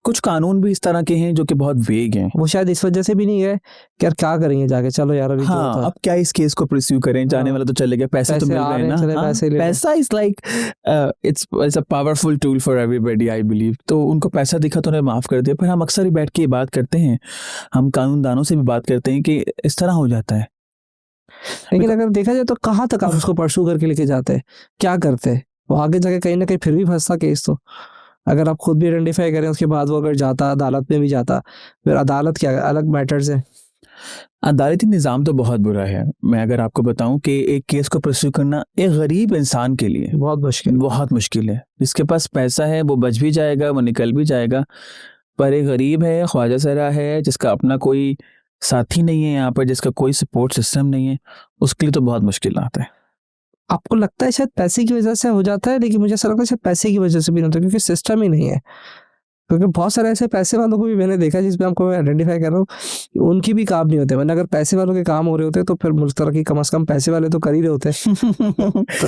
कुछ कानून भी इस तरह के हैं जो कि बहुत वेग हैं। वो शायद इस वजह से भी नहीं है कि यार क्या करेंगे जाके, चलो यार अभी हाँ, अब क्या इस केस को परस्यू करें, जाने वाला तो चले गया, पैसे तो मिल रहे हैं ना। पैसा is like it's a powerful tool for everybody I believe. तो उनको पैसा दिखा तो उन्हें माफ कर दिया। पर हम अक्सर ही बैठ के बात करते हैं, हम कानूनदानों से भी बात करते हैं कि इस तरह हो जाता है। लेकिन अगर देखा जाए तो कहाँ तक आप उसको परस्यू करके लेके जाते हैं, क्या करते हैं? वो आगे जाके कहीं ना कहीं फिर भी फंसता केस। तो अगर आप खुद भी आइडेंटिफाई करें, उसके बाद वो अगर जाता अदालत में भी जाता, फिर अदालत क्या अलग मैटर्स है। अदालती निज़ाम तो बहुत बुरा है। मैं अगर आपको बताऊं कि एक केस को परस्यू करना एक गरीब इंसान के लिए बहुत मुश्किल है। जिसके पास पैसा है वो बच भी जाएगा, वो निकल भी जाएगा, पर एक गरीब है, ख्वाजा सरा है, जिसका अपना कोई साथी नहीं है यहाँ पर, जिसका कोई सपोर्ट सिस्टम नहीं है, उसके लिए तो बहुत मुश्किल आता है। आपको लगता है शायद पैसे की वजह से हो जाता है? लेकिन मुझे ऐसा लगता है शायद पैसे की वजह से भी नहीं होता, क्योंकि सिस्टम ही नहीं है। क्योंकि बहुत सारे ऐसे पैसे वालों को भी मैंने देखा, जिसमें आपको मैं आइडेंटिफाई कर रहा हूँ, उनकी भी काम नहीं होते। वरना अगर पैसे वालों के काम हो रहे होते तो फिर मुल्क तरक्की कम से कम पैसे वाले तो कर ही रहे होते। तो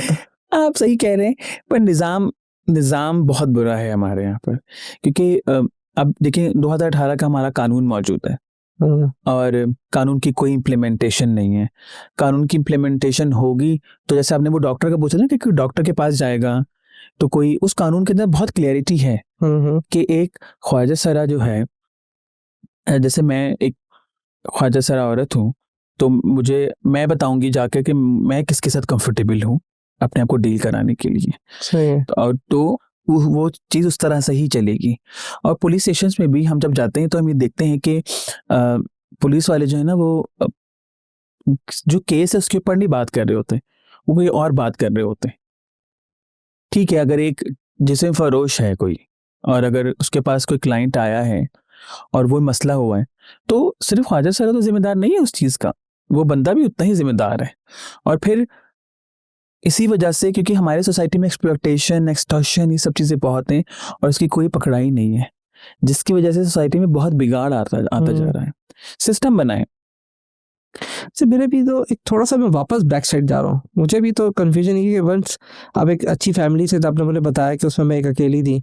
आप सही कह रहे हैं, पर निज़ाम बहुत बुरा है हमारे यहाँ पर। क्योंकि अब देखिए 2018 का हमारा कानून मौजूद है और कानून की कोई इम्प्लीमेंटेशन नहीं है। कानून की इम्प्लीमेंटेशन होगी तो जैसे आपने वो डॉक्टर का पूछा ना कि डॉक्टर के पास जाएगा, तो कोई उस कानून के अंदर बहुत क्लियरिटी है कि एक ख्वाजा सरा जो है, जैसे मैं एक ख्वाजा सरा औरत हूँ, तो मैं बताऊंगी जाकर कि मैं किसके साथ कंफर्टेबल हूँ अपने आप को डील कराने के लिए। सही है। तो वो चीज़ उस तरह से ही चलेगी। और पुलिस स्टेशंस में भी हम जब जाते हैं तो हम ये देखते हैं कि पुलिस वाले जो है ना, वो जो केस है उसके ऊपर नहीं बात कर रहे होते, वो कोई और बात कर रहे होते। ठीक है, अगर एक जिस्म फरोश है कोई, और अगर उसके पास कोई क्लाइंट आया है और वो मसला हुआ है, तो सिर्फ ख्वाजा सरा तो जिम्मेदार नहीं है उस चीज़ का, वो बंदा भी उतना ही जिम्मेदार है। और फिर इसी वजह से, क्योंकि हमारे सोसाइटी में एक्सप्लॉयटेशन, एक्सटॉर्शन, ये सब चीज़ें बहुत हैं और इसकी कोई पकड़ाई नहीं है, जिसकी वजह से सोसाइटी में बहुत बिगाड़ आता जा रहा है। सिस्टम बनाए। से मेरे भी तो एक थोड़ा सा मैं वापस बैक साइड जा रहा हूँ। मुझे भी तो कंफ्यूजन है कि वंस आप एक अच्छी फैमिली से, तो आपने मुझे बताया कि उसमें मैं एक अकेली थी,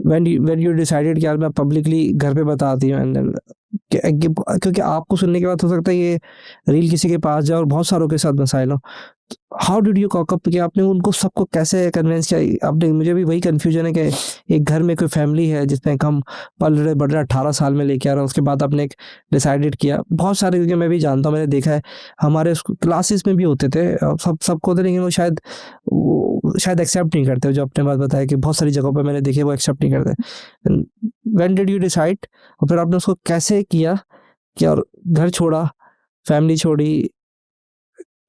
when you decided कि यार मैं पब्लिकली घर पे बताती हूँ, एंड क्योंकि आपको सुनने के बाद हो सकता है ये रील किसी के पास जाए और बहुत सारों के साथ मसाइल हो। How did you cope up कि आपने उनको सबको कैसे कन्विंस किया? आपने, मुझे भी वही कंफ्यूजन है कि एक घर में कोई फैमिली है जिसमें हम पल रहे बढ़ रहे 18 साल में लेके आ रहे हैं, उसके बाद आपने एक डिसाइडेड किया। बहुत सारे, क्योंकि मैं भी जानता हूँ, मैंने देखा है हमारे क्लासेस में भी होते थे, सबको होते, लेकिन वो शायद एक्सेप्ट नहीं करते। जो अपने बात बताया कि बहुत सारी जगहों पर मैंने देखे वो एक्सेप्ट नहीं करते। व्हेन डिड यू डिसाइड, और फिर आपने उसको कैसे किया कि और घर छोड़ा, फैमिली छोड़ी,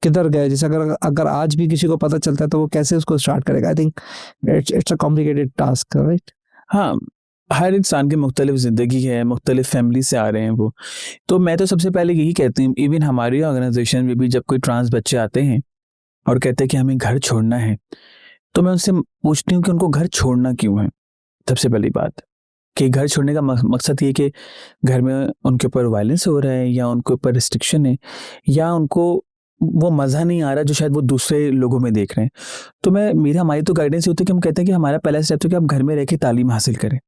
किधर गए? जैसे अगर अगर आज भी किसी को पता चलता है तो वो कैसे उसको स्टार्ट करेगा? I think it's a complicated task, right? हाँ, हर इंसान की मुख्तलिफ ज़िंदगी है, मुख्तलिफ फैमिली से आ रहे हैं वो। तो मैं तो सबसे पहले यही कहती हूँ, इवन हमारी ऑर्गेनाइजेशन में भी जब कोई ट्रांस बच्चे आते हैं और कहते हैं कि हमें घर छोड़ना है, तो मैं उनसे पूछती हूँ कि उनको घर छोड़ना क्यों है। सबसे पहली बात कि घर छोड़ने का मकसद ये कि घर में उनके ऊपर वायलेंस हो रहा है, या उनके ऊपर रिस्ट्रिक्शन है, या उनको वो मज़ा नहीं आ रहा जो शायद वो दूसरे लोगों में देख रहे हैं। तो हमारी तो गाइडेंस होती है कि हम कहते हैं कि हमारा पहला स्टेप तो कि आप घर में रह के तालीम हासिल करें।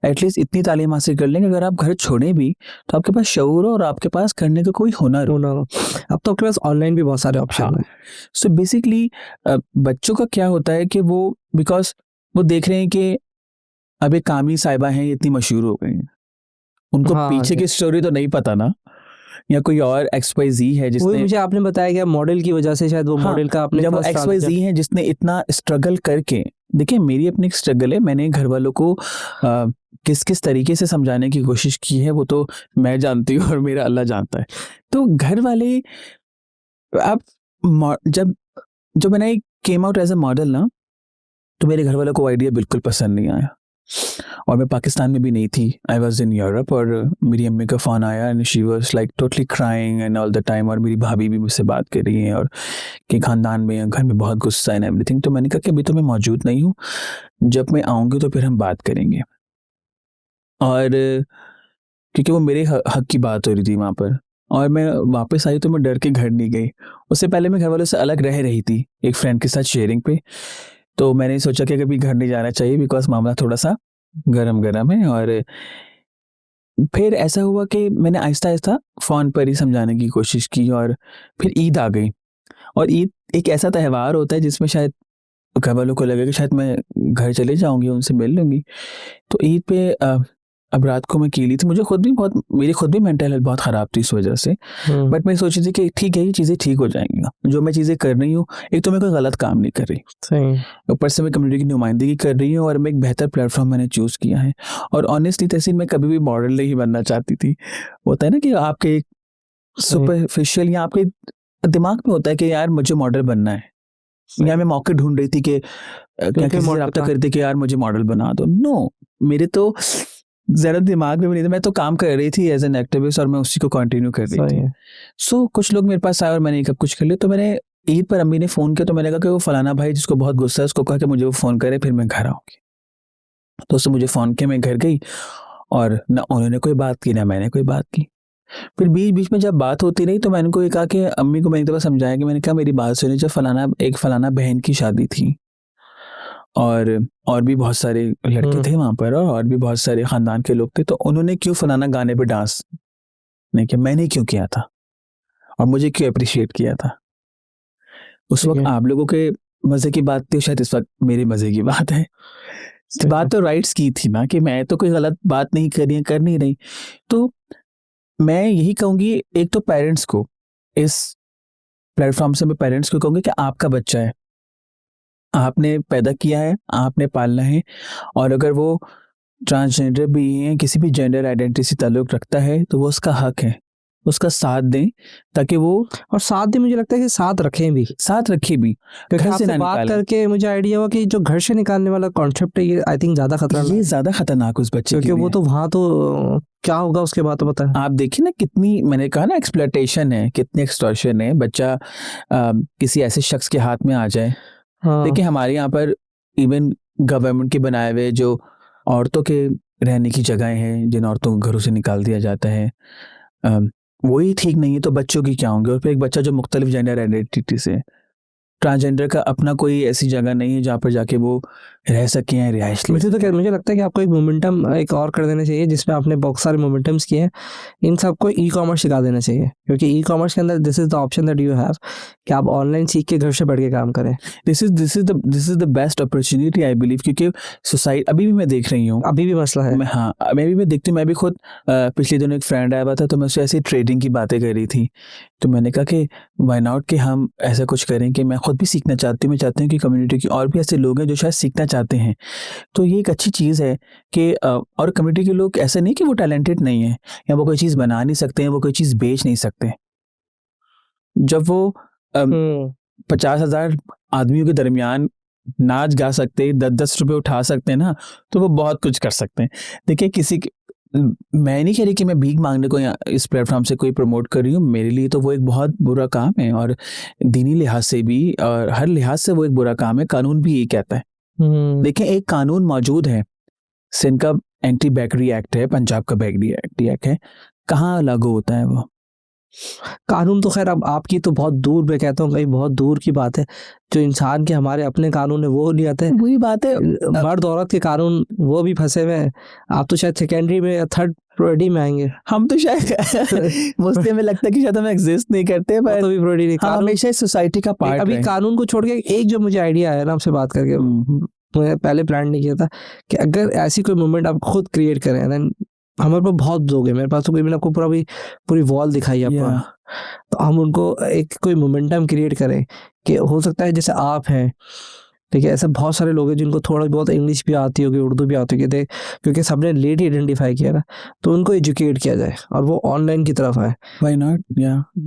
एटलीस्ट इतनी तालीम हासिल कर लेंगे, अगर आप घर छोड़ें भी तो आपके पास शऊर हो और आपके पास करने का कोई हुनर हो। अब तो आपके पास ऑनलाइन भी बहुत सारे ऑप्शन हाँ। हैं। सो बेसिकली बच्चों का क्या होता है कि वो बिकॉज वो देख रहे हैं कि अब एक कामी साहिबा हैं, ये इतनी मशहूर हो गई हैं, उनको हाँ, पीछे की स्टोरी तो नहीं पता ना, या कोई और XYZ है वही जिसने मुझे आपने बताया कि मॉडल की वजह से शायद वो हाँ, मॉडल का आपने जब वो फर्स्ट XYZ है जिसने इतना स्ट्रगल करके, देखिए मेरी अपनी एक स्ट्रगल है, मैंने घर वालों को किस किस तरीके से समझाने की कोशिश की है वो तो मैं जानती हूँ और मेरा अल्लाह जानता है। तो घर वाले आप जब जब मैंने came out as a model ना, तो मेरे घर वालों को आइडिया बिल्कुल पसंद नहीं आया, और मैं पाकिस्तान में भी नहीं थी, आई वॉज इन यूरोप, और मेरी अम्मी का फ़ोन आया and she was like totally crying and all the time, और मेरी भाभी भी मुझसे बात कर रही हैं और कि ख़ानदान में घर में बहुत गुस्सा एंड एवरीथिंग। तो मैंने कहा कि अभी तो मैं मौजूद नहीं हूँ, जब मैं आऊँगी तो फिर हम बात करेंगे। और क्योंकि वो मेरे हक की बात हो रही थी वहाँ पर, और मैं वापस आई तो मैं डर के घर नहीं गई। उससे पहले मैं घर वालों से अलग रह रही थी एक फ्रेंड के साथ शेयरिंग पे, तो मैंने सोचा कि कभी घर नहीं जाना चाहिए बिकॉज मामला थोड़ा सा गरम है। और फिर ऐसा हुआ कि मैंने आहिस्ता-आहिस्ता फ़ोन पर ही समझाने की कोशिश की, और फिर ईद आ गई। और ईद एक ऐसा त्योहार होता है जिसमें शायद घर वालों को लगे कि शायद मैं घर चले जाऊँगी, उनसे मिल लूँगी। तो ईद पे अब रात को मैं अकेली थी, मेरी खुद भी मेंटल हेल्थ बहुत ख़राब थी इस वजह से। बट मैं सोची थी कि ठीक है, ये चीज़ें ठीक हो जाएँगी ना, जो मैं चीज़ें कर रही हूँ, एक तो मैं कोई गलत काम नहीं कर रही, सही। ऊपर से मैं कम्युनिटी की नुमाइंदगी कर रही हूँ, और मैं एक बेहतर प्लेटफॉर्म मैंने चूज़ किया है। और ऑनेस्टली तहसीन मैं कभी भी मॉडल नहीं बनना चाहती थी। होता है ना कि आपके सुपरफिशियल या आपके दिमाग में होता है कि यार मुझे मॉडल बनना है, या मैं मौके ढूंढ रही थी कि क्या किसी से रब्ता करती कि यार मुझे मॉडल बना दो। नो, मेरे तो ज़रा दिमाग में भी नहीं था, मैं तो काम कर रही थी एज एन एक्टिविस्ट, और मैं उसी को कंटिन्यू कर रही थी। सो कुछ लोग मेरे पास आए और मैंने सब कुछ कर लिया। तो मैंने ईद पर अम्मी ने फ़ोन किया, तो मैंने कहा कि वो फलाना भाई जिसको बहुत गुस्सा है उसको कहा कि मुझे वो फ़ोन करे, फिर मैं घर आऊँगी। तो उसने मुझे फ़ोन किया, मैं घर गई, और ना उन्होंने कोई बात की ना मैंने कोई बात की। फिर बीच-बीच में जब बात होती रही तो मैंने उनको ये कहा कि अम्मी को मैंने एक दफ़ा समझाया कि मैंने कहा मेरी बात सुनिए, जब एक फलाना बहन की शादी थी, और भी बहुत सारे लड़के थे वहाँ पर, और भी बहुत सारे ख़ानदान के लोग थे, तो उन्होंने क्यों फलाना गाने पे डांस नहीं किया, मैंने क्यों किया था, और मुझे क्यों एप्रिशिएट किया था। उस वक्त आप लोगों के मज़े की बात थी, शायद इस वक्त मेरे मज़े की बात है। बात तो राइट्स की थी ना, कि मैं तो कोई गलत बात नहीं कर नहीं रही। तो मैं यही कहूँगी, एक तो पेरेंट्स को, इस प्लेटफॉर्म से मैं पेरेंट्स को कहूँगी कि आपका बच्चा है, आपने पैदा किया है, आपने पालना है, और अगर वो ट्रांसजेंडर भी है, किसी भी जेंडर आइडेंटिटी से ताल्लुक़ रखता है, तो वो उसका हक है, उसका साथ दें, ताकि वो, और साथ दें, मुझे लगता है कि साथ रखें भी, घर से ना बात निकालें। करके मुझे आइडिया हुआ कि जो घर से निकालने वाला कॉन्सेप्ट है, ये आई थिंक ज़्यादा खतरनाक, ये ज़्यादा खतरनाक उस बच्चे के क्योंकि लिए वो तो वहाँ तो क्या होगा उसके बाद तो पता है। आप देखिए ना, कितनी, मैंने कहा ना एक्सप्लॉयटेशन है, कितनी एक्सटॉर्शन है, बच्चा किसी ऐसे शख्स के हाथ में आ जाए। देखिए हमारे यहाँ पर इवन गवर्नमेंट के बनाए हुए जो औरतों के रहने की जगहें हैं, जिन औरतों को घरों से निकाल दिया जाता है, वही ठीक नहीं है, तो बच्चों की क्या होंगे। और फिर एक बच्चा जो मुख्तलिफ जेंडर आइडेंटिटी से, ट्रांसजेंडर का अपना कोई ऐसी जगह नहीं है जहाँ पर जाके वो रह सकें या रिहाइश ले सकें। मुझे लगता है कि आपको एक मोमेंटम एक और कर देना चाहिए, जिसमें आपने बहुत सारे मोमेंटम्स किए हैं, इन सबको ई कॉमर्स सिखा देना चाहिए, क्योंकि ई कॉमर्स के अंदर this is the option that you have कि आप ऑनलाइन सीख के घर से बैठ के काम करें। This is the best opportunity I believe, क्योंकि सोसाइटी अभी भी मैं देख रही हूँ, अभी भी मसला है। मैं देखती हूँ, मैं भी खुद पिछले दिनों एक फ्रेंड आया हुआ था, तो मैं उससे ऐसी ट्रेडिंग की बातें कर रही थी, तो मैंने कहा कि व्हाई नॉट कि हम ऐसा कुछ करें कि मैं खुद भी सीखना चाहती हूँ, मैं चाहती हूँ कि कम्युनिटी की और भी ऐसे लोग हैं जो शायद सीखना चाहते हैं। तो ये एक अच्छी चीज़ है कि और कम्युनिटी के लोग ऐसे नहीं कि वो टैलेंटेड नहीं है या वो कोई चीज़ बना नहीं सकते हैं, वो कोई चीज़ बेच नहीं सकते। जब वो 50,000 आदमियों के दरमियान नाच गा सकते, 10-10 रुपए उठा सकते हैं ना, तो वो बहुत कुछ कर सकते हैं। देखिए मैं नहीं कह रही कि मैं भीख मांगने को या इस प्लेटफॉर्म से कोई प्रमोट कर रही हूँ। मेरे लिए तो वो एक बहुत बुरा काम है और दीनी लिहाज से भी और हर लिहाज से वो एक बुरा काम है। कानून भी यही कहता है। देखिए एक कानून मौजूद है, सिंध का एंटी बैकरी एक्ट है, पंजाब का बैकरी एक्ट है, कहाँ लागू होता है वो? कानून तो खैर अब आपकी तो बहुत दूर, मैं कहता हूँ कहीं बहुत दूर की बात है। जो इंसान के हमारे अपने कानून है वो नहीं आते। वही बात है, मर्द औरत के कानून वो भी फंसे हुए हैं। आप तो शायद सेकेंडरी में या थर्ड प्रायोरिटी में आएंगे। हम तो शायद मुझसे में लगता है कि शायद हम एग्जिस्ट नहीं करते, पर तो भी प्रायोरिटी नहीं। हम हमेशा सोसाइटी का पार्ट अभी रहे। कानून को छोड़ के एक जो मुझे आइडिया आया ना आपसे बात करके, मैंने पहले प्लान नहीं किया था कि अगर ऐसी कोई मूवमेंट आप खुद क्रिएट करें, देन हमारे पास बहुत लोग हैं, मेरे पास तो कोई, मैंने आपको पूरी वॉल दिखाई आपको, तो हम उनको एक कोई मोमेंटम क्रिएट करें कि हो सकता है जैसे आप हैं, ठीक है, ऐसे बहुत सारे लोग हैं जिनको थोड़ा बहुत इंग्लिश भी आती होगी, उर्दू भी आती होगी, क्योंकि सबने लेट ही आइडेंटिफाई किया ना, तो उनको एजुकेट किया जाए और वो ऑनलाइन की तरफ आए। Why not?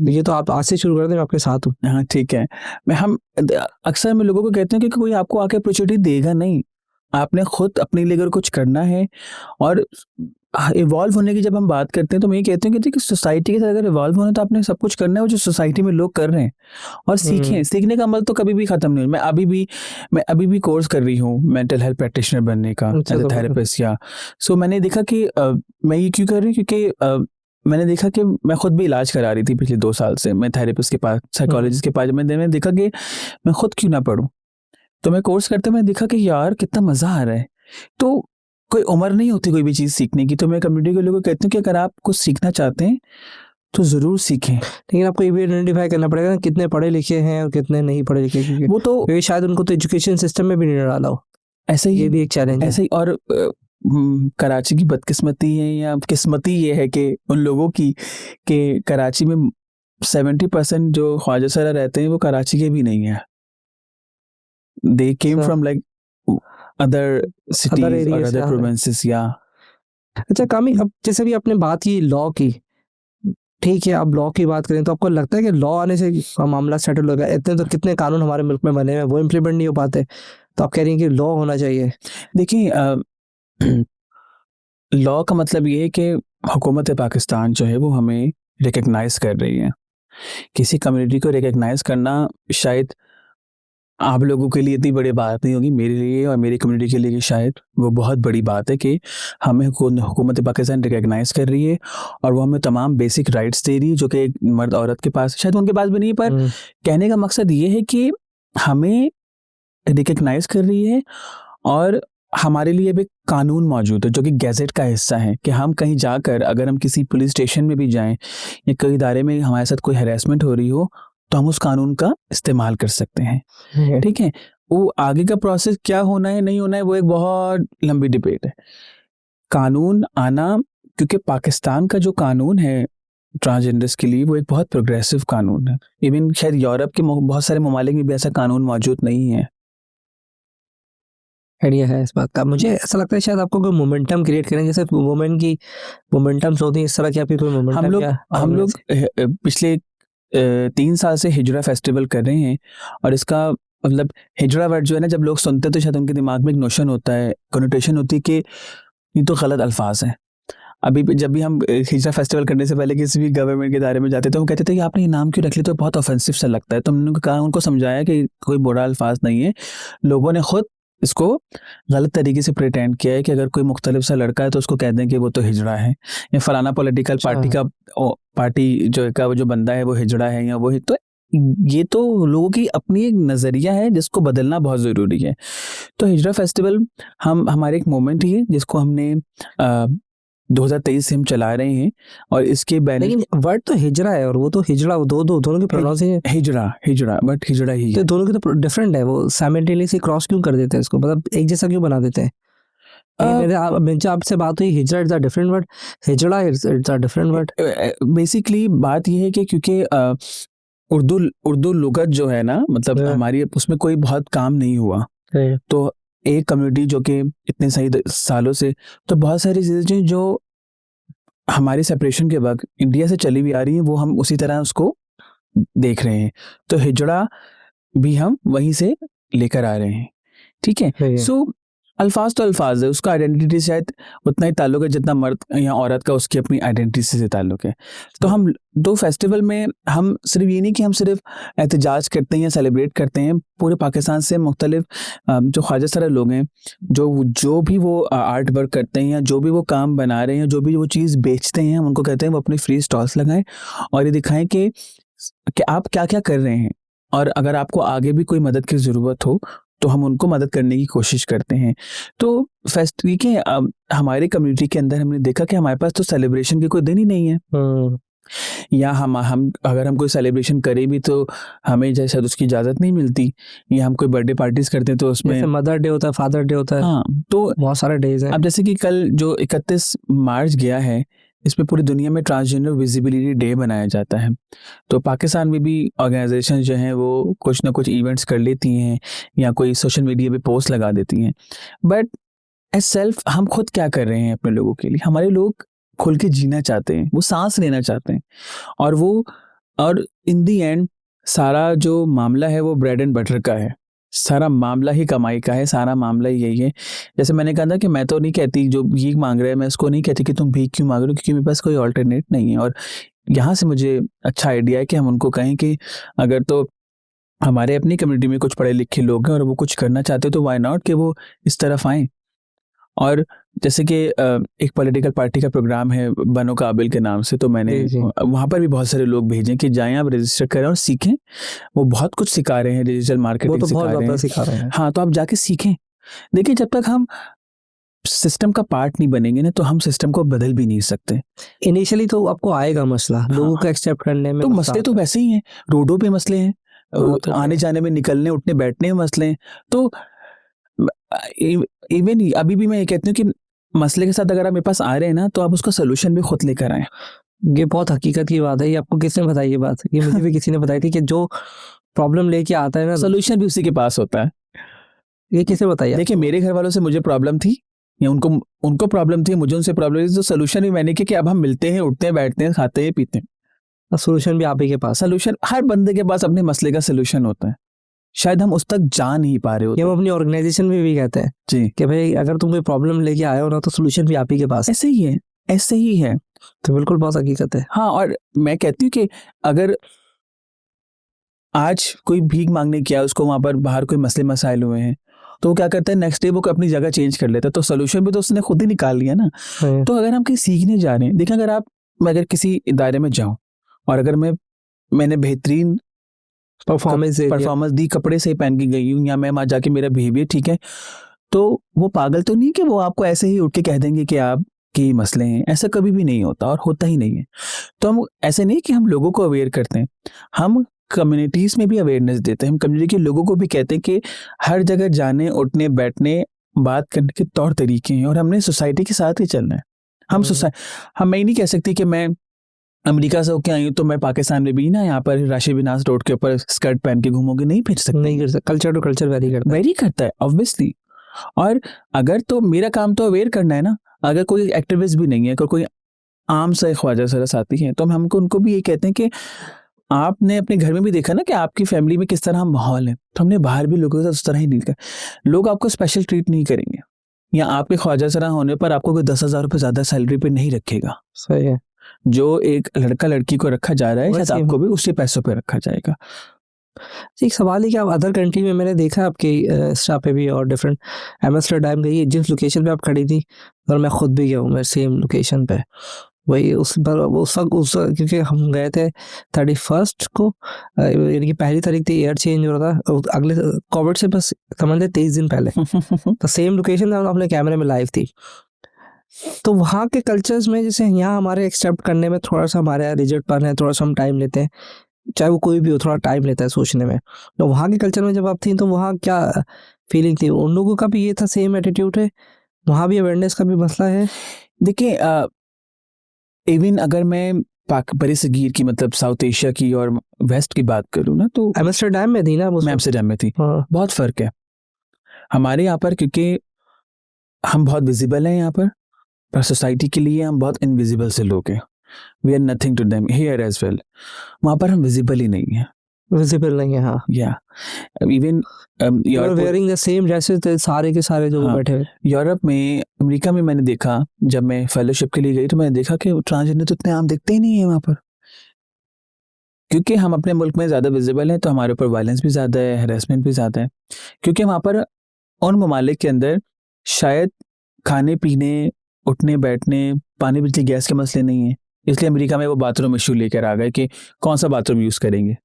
ये तो आप आज से शुरू कर दें, मैं आपके साथ हूँ। हाँ ठीक है। अक्सर मैं लोगों को कहते हैं कि कोई आपको आके अपॉर्चुनिटी देगा नहीं, आपने खुद अपने लिए अगर कुछ करना है। और इवॉल्व होने की जब हम बात करते हैं तो मैं ये कहती हूँ कि सोसाइटी के साथ अगर इवॉल्व होना है तो आपने सब कुछ करना है वो जो सोसाइटी में लोग कर रहे हैं, और सीखने का अमल तो कभी भी खत्म नहीं हो। मैं अभी भी कोर्स कर रही हूँ मेंटल हेल्थ प्रैक्टिशनर बनने का, एज अ थेरेपिस्ट। या सो मैंने देखा कि मैं ये क्यों कर रही हूँ, क्योंकि मैंने देखा कि मैं खुद भी इलाज करा रही थी पिछले 2 साल से। मैं थेरेपिस्ट के पास, साइकोलॉजिस्ट के पास, मैंने देखा कि मैं खुद क्यों ना पढूं। तो मैं कोर्स करते मैंने देखा कि यार कितना मजा आ रहा है। तो कोई उम्र नहीं होती कोई भी चीज सीखने की। तो मैं कम्युनिटी के लोगों को कहती हूँ कि अगर आप कुछ सीखना चाहते हैं तो जरूर सीखें, लेकिन आपको ये भी आइडेंटिफाई करना पड़ेगा ना कितने पढ़े लिखे हैं और कितने नहीं पढ़े लिखे, क्योंकि वो तो शायद उनको तो एजुकेशन सिस्टम में भी नहीं डाला हो। ऐसे ही, ये भी एक चैलेंज है। ऐसे ही। और कराची की बदकिस्मती है या किस्मती ये है कि उन लोगों की कि कराची में 70% जो ख्वाजा सरा रहते हैं वो कराची के भी नहीं है। They came from like other cities or other provinces। या अच्छा कामी, अब जैसे भी आपने बात की लॉ की, ठीक है, अब लॉ की बात करें तो आपको लगता है कि लॉ आने से मामला सेटल हो गया? इतने तो कितने कानून हमारे मुल्क में बने हैं वो इम्प्लीमेंट नहीं हो पाते, तो आप कह रही हैं कि लॉ होना चाहिए। देखिए लॉ का मतलब ये है कि हुकूमत पाकिस्तान जो है वो हमें रिकग्नाइज कर रही है। किसी कम्युनिटी को रिकग्नाइज करना शायद आप लोगों के लिए इतनी बड़ी बात नहीं होगी, मेरे लिए और मेरी कम्युनिटी के लिए शायद वो बहुत बड़ी बात है कि हमें हुकूमत पाकिस्तान रिकग्नाइज कर रही है और वो हमें तमाम बेसिक राइट्स दे रही है जो कि मर्द औरत के पास शायद उनके पास भी नहीं है। पर कहने का मकसद ये है कि हमें रिकग्नाइज कर रही है और हमारे लिए भी कानून मौजूद है जो कि गैजेट का हिस्सा है कि हम कहीं जाकर अगर हम किसी पुलिस स्टेशन में भी जाएं या कई इदारे में हमारे साथ कोई हैरेसमेंट हो रही हो तो हम उस कानून का इस्तेमाल कर सकते हैं। ठीक है, वो आगे का प्रोसेस क्या होना है नहीं होना है वो एक बहुत लंबी डिबेट है। कानून आना, क्योंकि पाकिस्तान का जो कानून है ट्रांसजेंडर्स के लिए वो एक बहुत प्रोग्रेसिव कानून है। इवन शायद यूरोप के बहुत सारे ममालिक में भी ऐसा कानून मौजूद नहीं है। आइडिया है इस बात का। मुझे ऐसा लगता है शायद आपको कोई मोमेंटम क्रिएट करें, जैसे वुमेन की मोमेंटम्स होती है, इस तरह की आपकी कोई मोमेंटम? हम लोग पिछले 3 साल से हिजरा फेस्टिवल कर रहे हैं और इसका मतलब हिजरा वर्ड जो है ना, जब लोग सुनते तो शायद उनके दिमाग में एक नोशन होता है, कनोटेशन होती है कि ये तो गलत अल्फाज हैं। अभी जब भी हम हिजरा फेस्टिवल करने से पहले किसी भी गवर्नमेंट के दायरे में जाते तो वो कहते थे कि आपने ये नाम क्यों रख लिया, तो बहुत ऑफेंसिव सा लगता है। तो हमने कहा, उनको समझाया कि कोई बुरा अल्फाज नहीं है। लोगों ने खुद इसको गलत तरीके से प्रिटेंड किया है कि अगर कोई मुख्तलिफ सा लड़का है तो उसको कह दें कि वो तो हिजड़ा है, या फलाना पॉलिटिकल पार्टी का पार्टी जो बंदा है वो हिजड़ा है या वो है। तो ये तो लोगों की अपनी एक नज़रिया है जिसको बदलना बहुत ज़रूरी है। तो हिजरा फेस्टिवल हमारे एक मोमेंट ही है जिसको हमने 2023 से हम चला रहे हैं और इसके बैनर। लेकिन वर्ड तो हिजरा है और वो तो हिजड़ा, दोनों की प्रोनाउंसिएशन हिजरा बट हिजड़ा ही है। तो दोनों की तो डिफरेंट है, वो साइमल्टेनियसली क्रॉस क्यों कर देते हैं इसको, मतलब एक जैसा क्यों बना देते हैं? मेरे आपसे बात हुई, hijra it's a different word, hijda it's a different word. Basically बात ये है कि क्योंकि उर्दू लुगत जो है ना, मतलब हमारी उसमें कोई बहुत काम नहीं हुआ, तो एक कम्युनिटी जो कि इतने सही सालों से, तो बहुत सारी चीज़ें जो हमारे सेपरेशन के वक्त इंडिया से चली हुई आ रही हैं वो हम उसी तरह उसको देख रहे हैं। तो हिजड़ा भी हम वहीं से लेकर आ रहे हैं, ठीक है। सही है। सो अल्फाज तो अल्फाज है, उसका आइडेंटिटी शायद उतना ही ताल्लुक है जितना मर्द या औरत का उसकी अपनी आइडेंटिटी से ताल्लुक है। तो हम दो फेस्टिवल में हम सिर्फ ये नहीं कि हम सिर्फ एहतजाज करते हैं या सेलिब्रेट करते हैं, पूरे पाकिस्तान से मुख्तलिफ जो ख्वाजा सरा लोग हैं, जो भी वो आर्ट वर्क करते हैं या जो भी वो काम बना रहे हैं, जो भी वो चीज़ बेचते हैं, हम उनको कहते हैं वो अपने फ्री स्टॉल्स लगाएं और ये दिखाएं कि आप क्या क्या कर रहे हैं, और अगर आपको आगे भी कोई मदद की ज़रूरत हो तो हम उनको मदद करने की कोशिश करते हैं। तो फेस्टिवल के हमारे कम्युनिटी के अंदर हमने देखा कि हमारे पास तो सेलिब्रेशन के कोई दिन ही नहीं है, या हम अगर हम कोई सेलिब्रेशन करें भी तो हमें शायद उसकी इजाज़त नहीं मिलती, या हम कोई बर्थडे पार्टीज करते हैं तो उसमें जैसे मदर डे होता है, फादर डे होता है, हाँ, तो बहुत सारे डेज हैं। अब जैसे कि कल जो 31 मार्च गया है, इसमें पूरी दुनिया में ट्रांसजेंडर विजिबिलिटी डे मनाया जाता है। तो पाकिस्तान में भी ऑर्गेनाइजेशन जो हैं वो कुछ ना कुछ इवेंट्स कर लेती हैं या कोई सोशल मीडिया पे पोस्ट लगा देती हैं, बट एज सेल्फ हम खुद क्या कर रहे हैं अपने लोगों के लिए? हमारे लोग खुल के जीना चाहते हैं, वो सांस लेना चाहते हैं, और इन दी एंड सारा जो मामला है वो ब्रेड एंड बटर का है, सारा मामला ही कमाई का है, सारा मामला ही यही है। जैसे मैंने कहा था कि मैं तो नहीं कहती जो भीख मांग रहा है, मैं उसको नहीं कहती कि तुम भीख क्यों मांग रहे हो, क्योंकि मेरे पास कोई ऑल्टरनेट नहीं है। और यहाँ से मुझे अच्छा आइडिया है कि हम उनको कहें कि अगर तो हमारे अपनी कम्युनिटी में कुछ पढ़े लिखे लोग हैं और वो कुछ करना चाहते हो तो वाई नॉट कि वो इस तरफ आएँ। और जैसे कि एक पॉलिटिकल पार्टी का प्रोग्राम है बनो काबिल के नाम से, तो मैंने जी। वहाँ पर भी बहुत सारे लोग भेजे कि जाएं आप रजिस्टर करें और सीखें। वो बहुत कुछ सिखा रहे हैं, डिजिटल वो मार्केटिंग तो सिखा बहुत रहे ज़्यादा हैं। सिखा रहे हैं। हाँ, तो आप जाके सीखें। देखिए, जब तक हम सिस्टम का पार्ट नहीं बनेंगे ना तो हम सिस्टम को बदल भी नहीं सकते। इनिशियली तो आपको आएगा मसला, लोगों को एक्सेप्ट करने में तो मसला मसले तो आता है। वैसे ही हैं, रोडों पे मसले हैं, वो तो आने है। जाने में, निकलने उठने बैठने में मसले हैं। तो इवन अभी भी मैं ये कहती हूँ कि मसले के साथ अगर आप मेरे पास आ रहे हैं ना तो आप उसका सोल्यूशन भी खुद लेकर आए। ये बहुत हकीकत की बात है। ये आपको किसने बताई ये बात? ये मुझे भी किसी ने बताई थी कि जो प्रॉब्लम लेके आता है ना, सोल्यूशन भी उसी के पास होता है। ये किसने बताई देखिए, आपको? मेरे घर वालों से मुझे प्रॉब्लम थी या उनको प्रॉब्लम थी, मुझे उनसे प्रॉब्लम थी, तो सोल्यूशन भी मैंने किया कि अब हम मिलते हैं, उठते हैं, बैठते हैं, खाते हैं, पीते हैं। सोल्यूशन भी आप ही के पास है। सोल्यूशन हर बंदे के पास अपने मसले का सोल्यूशन होता है, शायद हम उस तक जा नहीं पा रहे ये होते। हम अपनी ऑर्गेनाइजेशन में भी कहते हैं जी, कि भाई अगर तुम कोई प्रॉब्लम लेके आए हो ना तो सोल्यूशन भी आप ही के पास है। ऐसे ही है, ऐसे ही है। तो बिल्कुल बहुत हकीकत है। हाँ, और मैं कहती हूँ कि अगर आज कोई भीख मांगने गया, उसको वहाँ पर बाहर कोई मसले मसाइल हुए हैं, तो वो क्या करता है, नेक्स्ट डे वो अपनी जगह चेंज कर लेता है, तो सोल्यूशन भी तो उसने खुद ही निकाल लिया ना। हाँ, तो अगर हम कहीं सीखने जा रहे हैं, देखिए, मैं अगर किसी इदारे में जाऊँ और अगर मैंने बेहतरीन परफॉर्मेंस दी, कपड़े सही पहन के गई हूँ, या मैं वहाँ जाके मेरा बिहेवियर ठीक है, तो वो पागल तो नहीं कि वो आपको ऐसे ही उठ के कह देंगे कि आप के मसले हैं। ऐसा कभी भी नहीं होता और होता ही नहीं है। तो हम ऐसे नहीं कि हम लोगों को अवेयर करते हैं, हम कम्युनिटीज में भी अवेयरनेस देते हैं। हम कम्युनिटी के लोगों को भी कहते हैं कि हर जगह जाने, उठने, बैठने, बात करने के तौर तरीके हैं और हमने सोसाइटी के साथ ही चलना है। मैं नहीं कह सकती कि मैं अमेरिका से होके आई हूँ तो मैं पाकिस्तान में भी ना यहाँ पर राशि विनाश रोड के ऊपर स्कर्ट पहन के घूमोगे, नहीं फिर सकते। नहीं कर सकते। कल्चर टू कल्चर वेरी करता है ऑब्वियसली। और अगर तो मेरा काम तो अवेयर करना है ना, अगर कोई एक्टिविस्ट भी नहीं है, अगर कोई आम सा ख्वाजा सरा साथी है, तो हम हमको उनको भी ये कहते हैं कि आपने अपने घर में भी देखा ना कि आपकी फैमिली में किस तरह माहौल है, तो हमने बाहर भी लोगों के साथ उस तरह ही डील कर। लोग आपको स्पेशल ट्रीट नहीं करेंगे, या आपके ख्वाजा सरा होने पर आपको कोई 10,000 रुपये ज्यादा सैलरी पे नहीं रखेगा। सही है। जो एक लड़का लड़की को रखा जा रहा है, शायद वैसे आपको भी उसी पैसों पे रखा जाएगा। एक सवाल है कि आप अदर कंट्री में, मैंने देखा आपके इंस्टा पे भी और डिफरेंट, एम्स्टर्डम गई, जिस लोकेशन पे आप खड़ी थी, और मैं खुद भी गया हूँ, मैं सेम लोकेशन पे वही उस वक्त क्योंकि हम गए थे 31 को, यानी कि पहली तारीख थी, एयर चेंज हो रहा था, अगले कोविड से बस समझ लें 23 दिन पहले। तो सेम लोकेशन अपने कैमरे में लाइव थी। तो वहाँ के कल्चर्स में जैसे यहाँ हमारे एक्सेप्ट करने में थोड़ा सा हमारे रिजिडपन है, थोड़ा सा हम टाइम लेते हैं, चाहे वो कोई भी हो, थोड़ा टाइम लेता है सोचने में। तो वहाँ के कल्चर में जब आप थी तो वहाँ क्या फीलिंग थी? उन लोगों का भी ये था, सेम एटीट्यूड है? वहाँ भी अवेयरनेस का भी मसला है? देखिए, इवन अगर मैं पाक बरसगीर की, मतलब साउथ एशिया की और वेस्ट की बात करूँ ना, तो एम्स्टर्डम में थी ना? मैं एम्स्टर्डम में थी, हाँ। बहुत फ़र्क है। हमारे यहाँ पर क्योंकि हम बहुत विजिबल हैं यहाँ पर सोसाइटी के लिए हम बहुत इनविजिबल से लोग हैं। We are nothing to them here as well. वहाँ पर हम विजिबल ही नहीं हैं। विजिबल नहीं है, हाँ। या even you are wearing the same dresses सारे के सारे जो हाँ, बैठे हुए। यूरोप में, अमेरिका में मैंने देखा, जब मैं फेलोशिप के लिए गई तो मैंने देखा कि ट्रांसजेंडर तो इतने आम दिखते ही नहीं है वहाँ पर, क्योंकि हम अपने मुल्क में ज़्यादा विजिबल हैं तो हमारे ऊपर वायलेंस भी ज़्यादा है, हैरेसमेंट भी ज़्यादा है, क्योंकि वहाँ पर उन ममालिक के अंदर शायद खाने पीने, उठने बैठने, पानी बिजली गैस के मसले नहीं है, इसलिए अमेरिका में वो बाथरूम इशू लेकर आ गए कि कौन सा बाथरूम यूज़ करेंगे।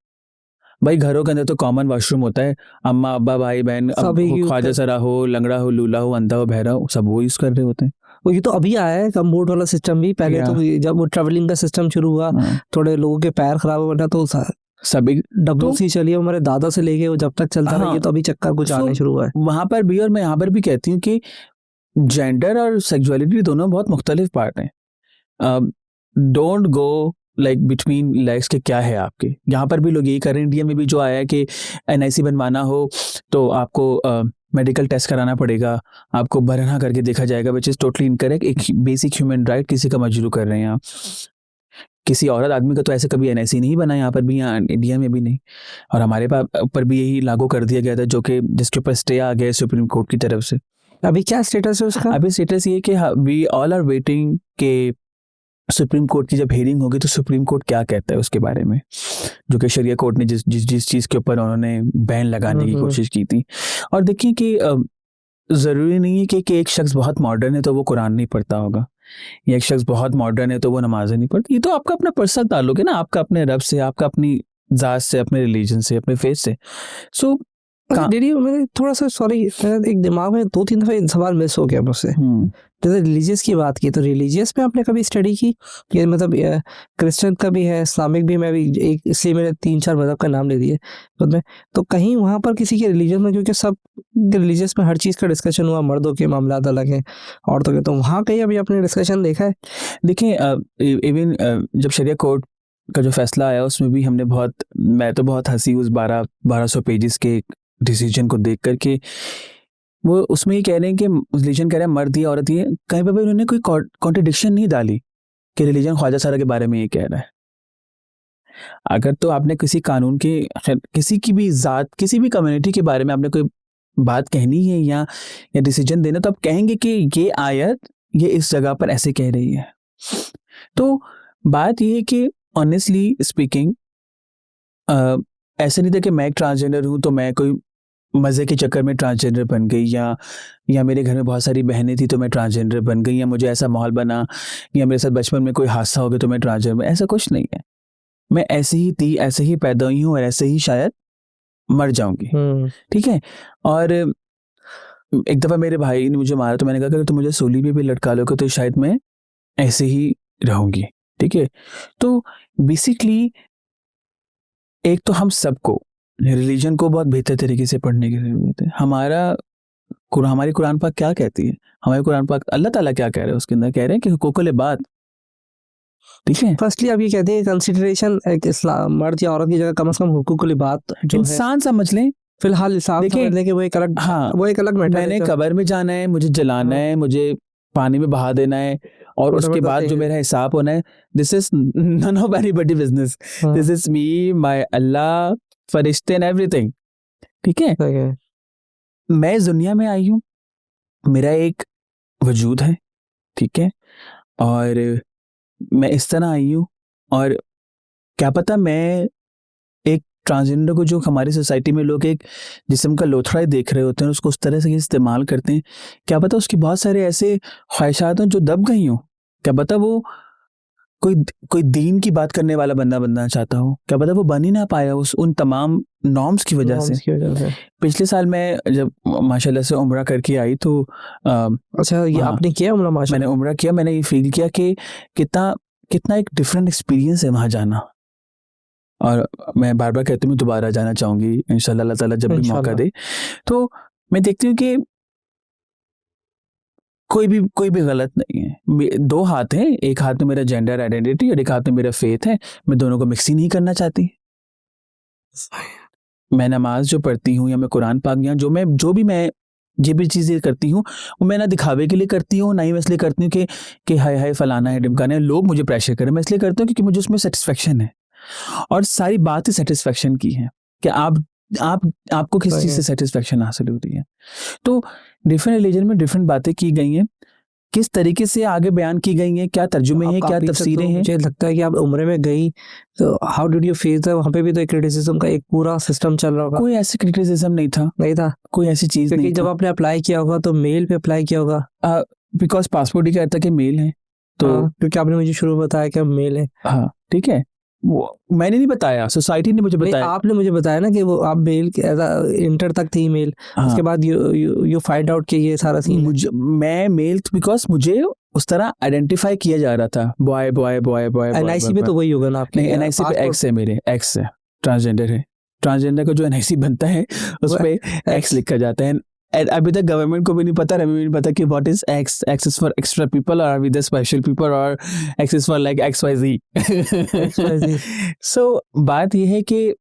भाई घरों के अंदर तो कॉमन वॉशरूम होता है, अम्मा अब्बा भाई बहन, सभी use ख्वाजा सरा हो, लंगड़ा हो, लूला हो, अंधा हो, बहरा हो, सब वो यूज़ कर रहे होते हैं। वो ये तो अभी आया है कम्बोर्ड वाला सिस्टम भी। पहले या। तो जब वो ट्रैवलिंग का सिस्टम शुरू हुआ, हाँ, थोड़े लोगों के पैर खराब हो गया तो सभी WC चलिए हमारे दादा से लेके वो जब तक चलता रहा, हाँ, ये तो अभी चक्कर कुछ आने शुरू हुआ है। वहाँ पर भी, और मैं यहाँ पर भी कहती हूँ कि जेंडर और सेक्सुअलिटी दोनों बहुत मुख्तलिफ पार्ट हैं। Don't go like between legs के क्या है आपके। यहाँ पर भी लोग यही कर रहे हैं। इंडिया में भी जो आया है कि NIC बनवाना हो तो आपको मेडिकल टेस्ट कराना पड़ेगा, आपको भरना करके देखा जाएगा, विच इज़ टोटली इनकरेक्ट। एक बेसिक ह्यूमन राइट किसी का मजरू कर रहे हैं आप। किसी औरत आदमी का तो ऐसे कभी NIC नहीं बना यहाँ पर भी, यहाँ इंडिया में भी नहीं। और हमारे ऊपर भी यही लागू कर दिया गया था, जो कि जिसके ऊपर स्टे आ गया सुप्रीम कोर्ट की तरफ से। अभी क्या स्टेटस है उसका? अभी स्टेटस ये कि वी ऑल आर वेटिंग के सुप्रीम कोर्ट की जब हियरिंग होगी तो सुप्रीम कोर्ट क्या कहता है उसके बारे में, जो कि शरिया कोर्ट ने जिस चीज़ के ऊपर उन्होंने बैन लगाने की कोशिश की थी। और देखिए कि ज़रूरी नहीं है कि एक शख्स बहुत मॉडर्न है तो वो कुरान नहीं पढ़ता होगा, या एक शख्स बहुत मॉडर्न है तो वो नमाज़ें नहीं पढ़ती। ये तो आपका अपना पर्सनल ताल्लुक है ना, आपका अपने रब से, आपका अपनी ज़ात से, अपने रिलीजन से, अपने फेथ से। सो डैडी मेरे थोड़ा सा सॉरी, एक दिमाग में 2-3 दफा सवाल मिस हो गया मुझसे। जैसे रिलीजियस की बात की, तो रिलीजियस में आपने कभी स्टडी की? ये मतलब क्रिश्चियन का भी है, इस्लामिक भी, मैं भी एक, इसलिए मैंने 3-4 मज़हब का नाम ले दिए खुद में। तो कहीं वहाँ पर किसी के रिलीजन में, क्योंकि सब रिलीजियस में हर चीज़ का डिस्कशन हुआ, मर्दों के मामला अलग हैं, औरतों के, तो वहाँ कहीं अभी आपने डिस्कशन देखा है? देखिए इवन जब शरिया कोर्ट का जो फैसला आया उसमें भी हमने मैं तो बहुत हंसी उस 1200 पेजेस के डिसीजन को देख कर के। वो उसमें ये कह रहे हैं कि रिलीजन कह रहा है मर्द ये औरत ये, कहीं पर भी उन्होंने कोई कॉन्ट्रडिक्शन नहीं डाली कि रिलीजन ख्वाजा सारा के बारे में ये कह रहा है। अगर तो आपने किसी कानून के, किसी की भी ज़ात, किसी भी कम्युनिटी के बारे में आपने कोई बात कहनी है या डिसीजन देना, तो आप कहेंगे कि ये आयत ये इस जगह पर ऐसे कह रही है। तो बात ये है कि ऑनेस्टली स्पीकिंग ऐसे नहीं था कि मैं एक ट्रांसजेंडर हूँ तो मैं कोई मज़े के चक्कर में ट्रांसजेंडर बन गई, या मेरे घर में बहुत सारी बहनें थी तो मैं ट्रांसजेंडर बन गई, या मुझे ऐसा माहौल बना, या मेरे साथ बचपन में कोई हादसा हो गया तो मैं ट्रांसजेंडर। ऐसा कुछ नहीं है। मैं ऐसे ही थी, ऐसे ही पैदा हुई हूँ और ऐसे ही शायद मर जाऊंगी। ठीक है। और एक दफ़ा मेरे भाई ने मुझे मारा तो मैंने कहा अगर तुम मुझे सूली पे भी लटका लोगे तो शायद मैं ऐसे ही रहूंगी। ठीक है। तो बेसिकली एक तो हम सबको रिलीजन को बहुत बेहतर तरीके से पढ़ने की ज़रूरत है। हमारी कुरान पाक क्या कहती है, हमारी कुरान पाक अल्लाह ताला क्या कह रहे हैं उसके अंदर, कह रहे हैं कि हुकूकुल इबाद। ठीक है। फर्स्टली आप ये कहते हैं कंसिडरेशन एक इस्लाम मर्द या औरत की जगह कम से कम हुकूकुल इबाद जो इंसान समझ लें, फिलहाल इंसान समझ लें कि वो एक अलग, हाँ, वो एक अलग मैटर है। मैंने कब्र में जाना है, मुझे जलाना है, मुझे पानी में बहा देना है, और उसके बाद जो मेरा हिसाब होना है, this is none of anybody business, this is me, my Allah, फरिश्ते एंड एवरीथिंग। ठीक है। मैं इस दुनिया में आई हूँ, मेरा एक वजूद है। ठीक है। और मैं इस तरह आई हूँ, और क्या पता मैं एक ट्रांसजेंडर को, जो हमारी सोसाइटी में लोग एक जिस्म का लोथड़ा ही देख रहे होते हैं, उसको उस तरह से इस्तेमाल करते हैं, क्या पता उसकी बहुत सारे ऐसे ख्वाहिशात हों जो दब गई हों। क्या पता वो कोई दीन की बात करने वाला बंदा बनना चाहता हो, क्या पता वो बन ही ना पाया उन तमाम नॉर्म्स की वजह से। पिछले साल मैं जब माशाल्लाह से उम्रा करके आई तो अच्छा, ये आपने किया उम्रा? माशाल्लाह मैंने उम्रा किया। मैंने ये फील किया कि कितना एक डिफरेंट एक्सपीरियंस है वहाँ जाना, और मैं बार बार कहती हूँ दोबारा जाना चाहूँगी इंशाल्लाह अल्लाह ताला जब भी मौका दे। तो मैं देखती हूँ कि कोई भी गलत नहीं है। 2 हाथ हैं, एक हाथ में मेरा जेंडर आइडेंटिटी और एक हाथ में मेरा फेथ है। मैं दोनों को मिक्स ही नहीं करना चाहती। मैं नमाज जो पढ़ती हूँ, या मैं कुरान पाक, या जो भी मैं जो भी चीज़ें करती हूँ वो मैं ना दिखावे के लिए करती हूँ, ना ही मैं इसलिए करती हूँ कि हाय हाय फलाना है ढिमकाना है, लोग मुझे प्रेशर करें। मैं इसलिए करती हूँ क्योंकि मुझे उसमें सेटिस्फेक्शन है, और सारी बात ही सेटिस्फेक्शन की है कि आप आपको किस चीज़ से सेटिस्फेक्शन हासिल होती है। तो डिफरेंट रिलीजन में डिफरेंट बातें की गई हैं, किस तरीके से आगे बयान की गई हैं, क्या तर्जुमे हैं, क्या तफसीरें हैं। मुझे लगता है कि आप उम्र में गई तो हाउ डिड यू फेस वहाँ पे भी तो एक क्रिटिसिज्म का एक पूरा सिस्टम चल रहा होगा। कोई ऐसी क्रिटिसिज्म नहीं था, कोई ऐसी चीज़ नहीं क्योंकि जब आपने अप्लाई किया होगा तो मेल पे अप्लाई किया होगा। बिकॉज पासपोर्ट ही कहता है कि मेल है, तो क्योंकि आपने मुझे शुरू में बताया कि मेल है। हाँ ठीक है, वो मैंने नहीं बताया, सोसाइटी ने मुझे बताया। आपने मुझे बताया ना कि वो आप मेल इंटर तक थी मेल, उसके बाद यू फाइंड आउट कि ये सारा सीन मैं मेल बिकॉज मुझे उस तरह आइडेंटिफाई किया जा रहा था, boy boy boy boy. NIC पे तो वही होगा ना आपके? नहीं, एनआईसी पे एक्स है, मेरे एक्स है, ट्रांसजेंडर है। ट्रांसजेंडर का जो एनआईसी बनता है उस पे एक्स लिखा जाता है। अभी तक गवर्नमेंट को भी नहीं पता, हमें भी नहीं पता कि what is X. X is for extra people और विद स्पेशल पीपल, और X is for like XYZ। So बात ये है कि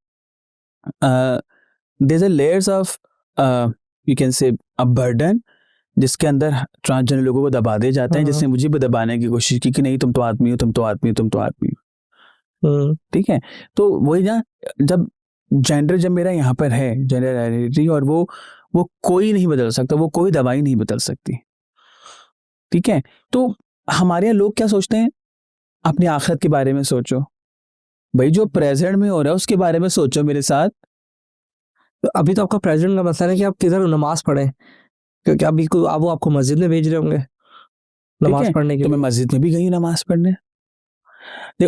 there are layers of you can say a burden जिसके अंदर ट्रांसजेंडर लोगों को दबा दिए जाते हैं, जिसने मुझे भी दबाने की कोशिश की कि नहीं तुम तो आदमी हो, तुम तो आदमी हो, तुम तो आदमी हो। ठीक है, तो वही ना, जब जेंडर जब मेरा यहाँ पर है, जेंडर आइडेंटिटी, और वो कोई नहीं बदल सकता, वो कोई दवाई नहीं बदल सकती। ठीक है, तो हमारे यहाँ लोग क्या सोचते हैं, अपनी आखिरत के बारे में सोचो भाई, जो प्रेजेंट में हो रहा है उसके बारे में सोचो मेरे साथ। अभी तो आपका प्रेजेंट का मसला है कि आप किधर नमाज पढ़ें, क्योंकि अभी वो आपको मस्जिद में भेज रहे होंगे नमाज पढ़ने के लिए। तो मैं मस्जिद में भी गई नमाज पढ़ने।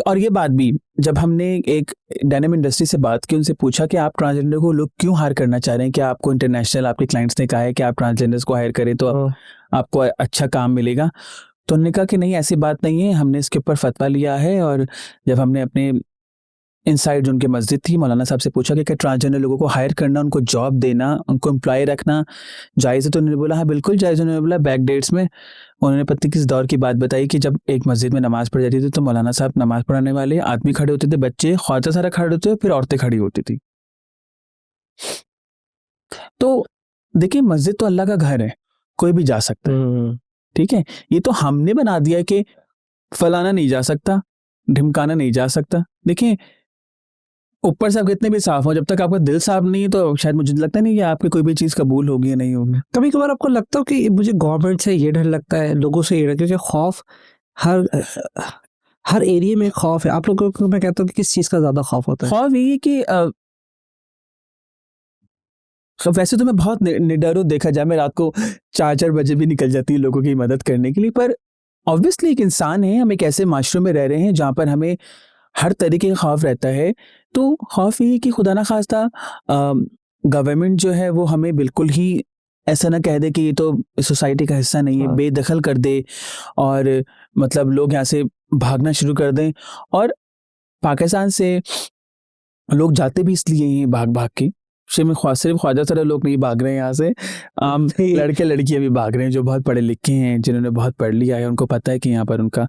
और ये बात भी, जब हमने एक डायनामिक इंडस्ट्री से बात की, उनसे पूछा कि आप ट्रांसजेंडर को लोग क्यों हायर करना चाह रहे हैं, क्या आपको इंटरनेशनल आपके क्लाइंट्स ने कहा है कि आप ट्रांसजेंडर्स को हायर करें तो आपको अच्छा काम मिलेगा, तो उन्होंने कहा कि नहीं, ऐसी बात नहीं है, हमने इसके ऊपर फतवा लिया है। और जब हमने अपने इनसाइड जो उनके मस्जिद थी, मौलाना साहब से पूछा कि क्या ट्रांसजेंडर लोगों को हायर करना, उनको जॉब देना, उनको एम्प्लॉय रखना जायज़ है, तो उन्होंने बोला हाँ बिल्कुल जायज़। उन्होंने बोला बैक डेट्स में उन्होंने पता किस दौर की बात बताई कि जब एक मस्जिद में नमाज़ पढ़ जाती थी तो मौलाना साहब नमाज़ पढ़ाने वाले आदमी खड़े होते थे, बच्चे ख्वाजा सारा खड़े होते थे, फिर औरतें खड़ी होती थी। तो देखिए, मस्जिद तो अल्लाह का घर है, कोई भी जा सकता है। ठीक है, ये तो हमने बना दिया है कि फलाना नहीं जा सकता, ढिमकाना नहीं जा सकता। देखिए, ऊपर से आप कितने भी साफ हो, जब तक आपका दिल साफ नहीं है तो शायद मुझे लगता नहीं कि आपकी कोई भी चीज़ कबूल होगी या नहीं होगी। कभी कभार आपको लगता हो कि मुझे गवर्नमेंट से ये डर लगता है, लोगों से ये डर, क्योंकि खौफ हर एरिया में खौफ है। आप लोगों को मैं कहता हूँ कि किस चीज़ का ज़्यादा खौफ होता है? खौफ ये कि वैसे तो मैं बहुत निडर हूँ, देखा जाए मैं रात को 4-4 बजे भी निकल जाती हूँ लोगों की मदद करने के लिए, पर ऑब्वियसली एक इंसान है, हम एक ऐसे माशरे में रह रहे हैं जहाँ पर हमें हर तरीके का खौफ रहता है। तो खौफ ये कि खुदा ना खास्ता गवर्नमेंट जो है वो हमें बिल्कुल ही ऐसा ना कह दे कि ये तो सोसाइटी का हिस्सा नहीं है, बेदखल कर दे, और मतलब लोग यहाँ से भागना शुरू कर दें। और पाकिस्तान से लोग जाते भी इसलिए हैं भाग भाग के, सिर्फ ख्वाजा सारे लोग नहीं भाग रहे हैं यहाँ से, आम लड़के लड़कियां भी भाग रहे हैं जो बहुत पढ़े लिखे हैं, जिन्होंने बहुत पढ़ लिया है, उनको पता है कि यहाँ पर उनका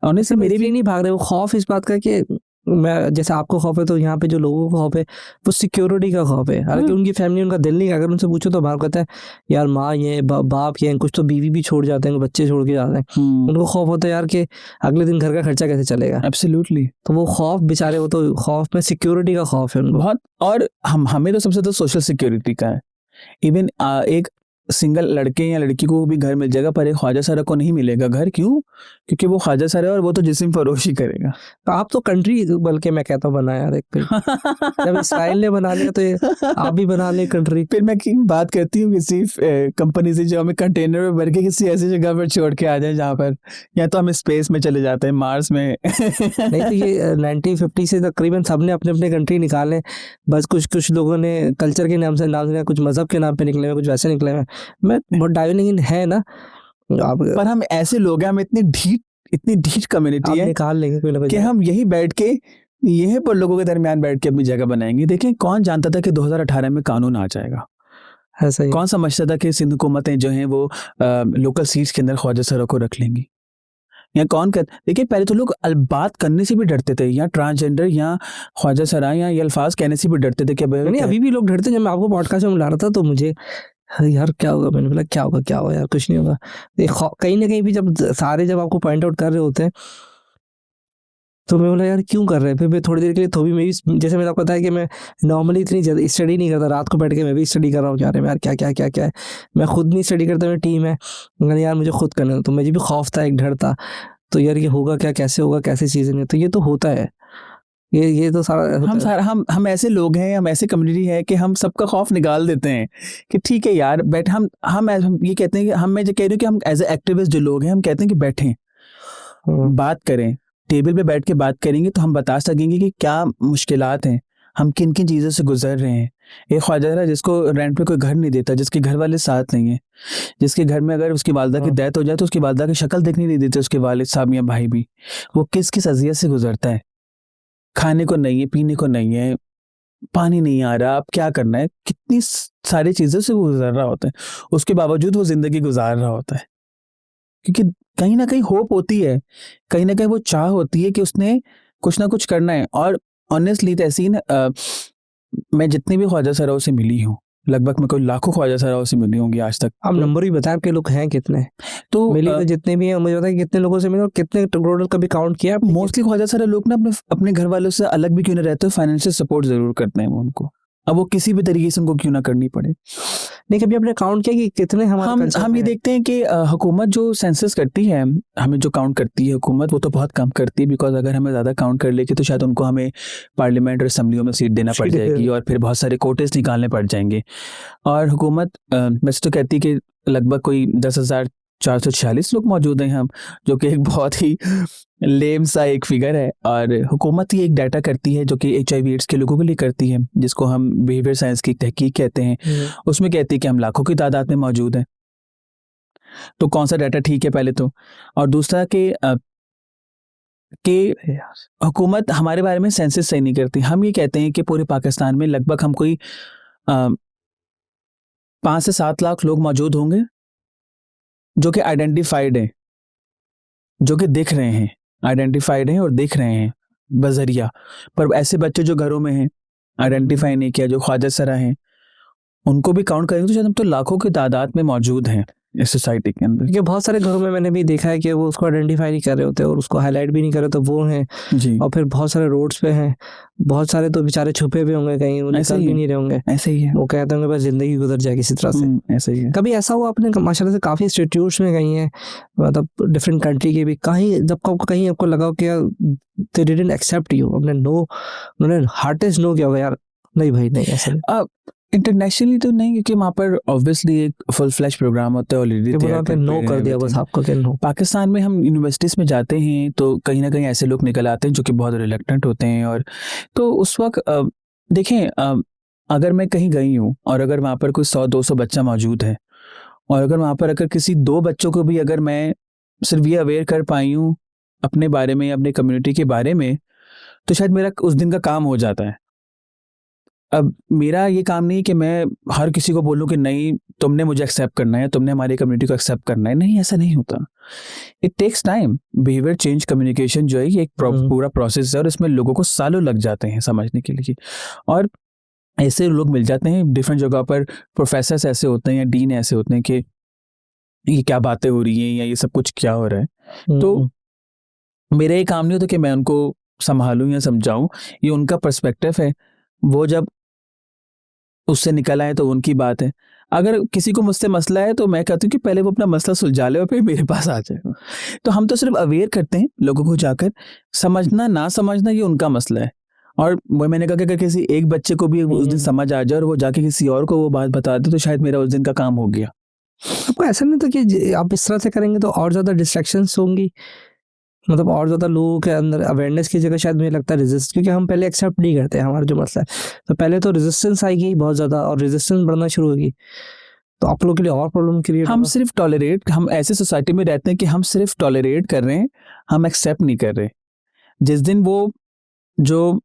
ऑनेस्टली मेरे भी नहीं भाग रहे। वो खौफ इस बात का कि मैं, जैसे आपको खौफ है तो यहाँ पे जो लोगों को खौफ है वो सिक्योरिटी का खौफ है। हालांकि उनकी फैमिली, उनका दिल नहीं, अगर उनसे पूछो तो बाप कहता है यार माँ ये बाप ये, कुछ तो बीवी भी छोड़ जाते हैं, बच्चे छोड़ के जाते हैं, उनको खौफ होता है यार कि अगले दिन घर का खर्चा कैसे चलेगा। एब्सोल्युटली। तो वो खौफ बेचारे, वो तो खौफ में सिक्योरिटी का खौफ है उनको बहुत। और हमें तो सबसे तो सोशल सिक्योरिटी का है। इवन एक सिंगल लड़के या लड़की को भी घर मिल जाएगा, पर एक ख्वाजा सारा को नहीं मिलेगा घर। क्यों? क्योंकि वो ख्वाजा सारा है और वो तो जिस्म फरोशी करेगा। तो आप तो कंट्री, बल्कि मैं कहता हूँ बना यार एक जब इसराइल ने बना लिया तो आप भी बना ले कंट्री। फिर मैं बात करती हूँ किसी कंपनी से जो हमें कंटेनर में भर के किसी ऐसी जगह पर छोड़ के आ जाए जहाँ पर, या तो हम स्पेस में चले जाते हैं, मार्स में। नहीं तो ये 1950 से तकरीबन सबने अपने अपने कंट्री निकाले, बस कुछ लोगों ने कल्चर के नाम से, कुछ मजहब के नाम पे निकले हुए, कुछ वैसे निकले हुए। मैं बहुत डाइविंग है ना, पर हम ऐसे लोग हैं, हम इतनी ढीठ कम्युनिटी है, निकाल लेंगे कि हम यही बैठ के यहीं पर लोगों के दरमियान बैठ के अपनी जगह बनाएंगे। देखें, कौन जानता था कि 2018 में कानून आ जाएगा? ऐसा ही। कौन समझता था कि सिंध हुकूमतें जो हैं वो लोकल सीट्स के अंदर ख्वाजा सरा को रख लेंगी? या कौन कर, देखिए पहले तो लोग बात करने से भी डरते थे, या ट्रांसजेंडर या ख्वाजा सरा या ये अल्फाज कहने से भी डरते थे कि अभी भी लोग डरते हैं। जब मैं आपको पॉडकास्ट में बुला रहा था तो मुझे अरे यार क्या होगा? मैंने बोला क्या होगा यार, कुछ नहीं होगा। कहीं ना कहीं भी जब आपको पॉइंट आउट कर रहे होते हैं तो मैं बोला यार क्यों कर रहे हैं? फिर मैं थोड़ी देर के लिए तो भी मैं भी, जैसे मैंने आपको बताया कि मैं नॉर्मली इतनी ज़्यादा स्टडी नहीं करता, रात को बैठ के मैं भी स्टडी कर रहा हूँ कि अरे यार क्या है। मैं खुद नहीं स्टडी करता, मेरी टीम है, मगर यार मुझे खुद करना है। तो मुझे भी खौफ था, एक डर था, तो यार ये होगा क्या, कैसे होगा, कैसे चीज़ें नहीं, तो ये तो होता है, ये तो सारा होता है। हम ऐसे लोग हैं, हम ऐसे कम्युनिटी है कि हम सबका खौफ निकाल देते हैं कि ठीक है यार बैठ, हम ये कहते हैं कि मैं जो कह रही हूँ कि हम एज ए एक्टिविस्ट जो लोग हैं, हम कहते हैं कि बैठें, बात करें, टेबल पे बैठ के बात करेंगे तो हम बता सकेंगे कि क्या मुश्किलात हैं, हम किन किन चीज़ों से गुजर रहे हैं। एक ख्वाजा था जिसको रेंट पे कोई घर नहीं देता, जिसके घर वाले साथ नहीं है, जिसके घर में अगर उसकी वालदा की डेथ हो जाए तो उसकी वालदा की शक्ल देखने नहीं देते उसके वालिद साहब या भाई भी। वो किस किस अजियत से गुजरता है, खाने को नहीं है, पीने को नहीं है, पानी नहीं आ रहा, अब क्या करना है, कितनी सारी चीज़ों से वो गुजर रहा होता है, उसके बावजूद वो ज़िंदगी गुजार रहा होता है। क्योंकि कहीं न कहीं होप होती है, कहीं न कहीं वो चाह होती है कि उसने कुछ ना कुछ करना है। और ऑनेस्टली तहसीन, मैं जितनी भी ख्वाजा सराओं से मिली हूँ, लगभग मैं कोई लाखों ख्वाजा सराओं से मिली होंगी आज तक। आप नंबर भी बताएं आपके लोग हैं कितने? तो मिली तो जितने भी हैं मुझे बताएं कितने लोगों से मिले और कितने टोटल कभी काउंट किया आपने? मोस्टली ख्वाजा सरा लोग ना अपने घर वालों से अलग भी क्यों ना रहते हो, फाइनेंशियल सपोर्ट ज़रूर करते हैं वो उनको, अब वो किसी भी तरीके से उनको क्यों ना करनी पड़े। नहीं कभी आपने काउंट किया कि कितने हमारे कल्चर हम में ये हैं? देखते हैं कि हुकूमत जो सेंसस करती है, हमें जो काउंट करती है हुकूमत, वो तो बहुत कम करती है, बिकॉज अगर हमें ज़्यादा काउंट कर लेगी तो शायद उनको हमें पार्लियामेंट और असम्बलियों में सीट देना पड़ सीट जाएगी और फिर बहुत सारे कोटेज निकालने पड़ जाएंगे। और हुकूमत वैसे तो कहती है कि लगभग कोई 10,446 लोग मौजूद हैं हम, जो कि एक बहुत ही लेम सा एक फिगर है। और हुकूमत ही एक डाटा करती है जो कि HIV एड्स के लोगों के लिए करती है, जिसको हम बिहेवियर साइंस की तहकीक कहते हैं। उसमें कहती है कि हम लाखों की तादाद में मौजूद हैं। तो कौन सा डाटा ठीक है पहले तो, और दूसरा कि हुकूमत हमारे बारे में सेंसस सही नहीं करती। हम ये कहते हैं कि पूरे पाकिस्तान में लगभग हम कोई 5 से 7 लाख लोग मौजूद होंगे जो कि आइडेंटिफाइड हैं, जो कि दिख रहे हैं, आइडेंटिफाइड हैं और दिख रहे हैं बजरिया। पर ऐसे बच्चे जो घरों में हैं, आइडेंटिफाई नहीं किया, जो ख्वाजा सरा हैं, उनको भी काउंट करेंगे तो शायद हम तो लाखों की तादाद में मौजूद हैं इस सोसाइटी के अंदर। क्योंकि बहुत सारे घरों में मैंने भी देखा है कि वो उसको आइडेंटिफाई नहीं कर रहे होते और उसको हाईलाइट भी नहीं कर रहे, तो वो हैं। जी, और फिर बहुत सारे रोड्स पे हैं, बहुत सारे तो बेचारे छुपे हुए होंगे, कहीं वो ऐसे निकल ही भी है, नहीं रहे होंगे, ऐसे ही है। वो कहते होंगे बस जिंदगी गुजर जाएगी इसी तरह से। ऐसे ही है। कभी ऐसा हुआ आपने माशाल्लाह से काफ़ी इंस्टीट्यूट्स में गई हैं, मतलब डिफरेंट कंट्री के भी, कहीं जब आपको कहीं आपको लगा हो कि यार दे डिडंट एक्सेप्ट यू, आपने नो, उन्होंने हार्डेस्ट नो किया होगा यार, नहीं भाई नहीं ऐसा नहीं? इंटरनेशनली तो नहीं, क्योंकि वहाँ पर ऑब्वियसली एक फुल फ्लैश प्रोग्राम होता है ऑलरेडी। कि बोला आपने नो कर दिया बस आपका कि नो? पाकिस्तान में हम यूनिवर्सिटीज़ में जाते हैं तो कहीं ना कहीं ऐसे लोग निकल आते हैं जो कि बहुत रिलेक्टेंट होते हैं। और तो उस वक्त देखें, अगर मैं कहीं गई हूँ और अगर वहाँ पर कोई 100-200 बच्चा मौजूद है, और अगर वहाँ पर अगर किसी 2 बच्चों को भी अगर मैं सिर्फ ये अवेयर कर पाई हूँ अपने बारे में, अपने कम्युनिटी के बारे में, तो शायद मेरा उस दिन का काम हो जाता है। अब मेरा ये काम नहीं कि मैं हर किसी को बोलूँ कि नहीं तुमने मुझे एक्सेप्ट करना है, तुमने हमारी कम्युनिटी को एक्सेप्ट करना है, नहीं ऐसा नहीं होता। It takes time. Behaviour change communication जो है ये एक पूरा प्रोसेस है और इसमें लोगों को सालों लग जाते हैं समझने के लिए। और ऐसे लोग मिल जाते हैं डिफरेंट जगह पर, प्रोफेसर्स ऐसे होते हैं या डीन ऐसे होते हैं कि ये क्या बातें हो रही हैं या ये सब कुछ क्या हो रहा है। तो मेरा ये काम नहीं होता कि मैं उनको संभालूं या समझाऊं, ये उनका पर्सपेक्टिव है, वो जब उससे निकल आए तो उनकी बात है। अगर किसी को मुझसे मसला है तो मैं कहती हूँ कि पहले वो अपना मसला सुलझा ले और फिर मेरे पास आ जाए। तो हम तो सिर्फ अवेयर करते हैं लोगों को, जाकर समझना ना समझना ये उनका मसला है। और वो मैंने कहा कि अगर किसी एक बच्चे को भी उस दिन समझ आ जाए और वो जाके किसी और को वो बात बता दे तो शायद मेरा उस दिन का काम हो गया। आपको ऐसा नहीं था कि आप इस तरह से करेंगे तो और ज़्यादा डिस्ट्रैक्शंस होंगी, मतलब और ज़्यादा लोगों के अंदर अवेयरनेस की जगह शायद मुझे लगता है रेजिस्ट, क्योंकि हम पहले एक्सेप्ट नहीं करते हमारा जो मसला है, तो पहले तो रेजिस्टेंस आएगी बहुत ज़्यादा और रेजिस्टेंस बढ़ना शुरू होगी, तो आप लोगों के लिए और प्रॉब्लम क्रिएट हम होगा। सिर्फ टॉलरेट, हम ऐसे सोसाइटी में रहते हैं कि हम सिर्फ टॉलरेट कर रहे हैं, हम एक्सेप्ट नहीं कर रहे। जिस दिन वो जो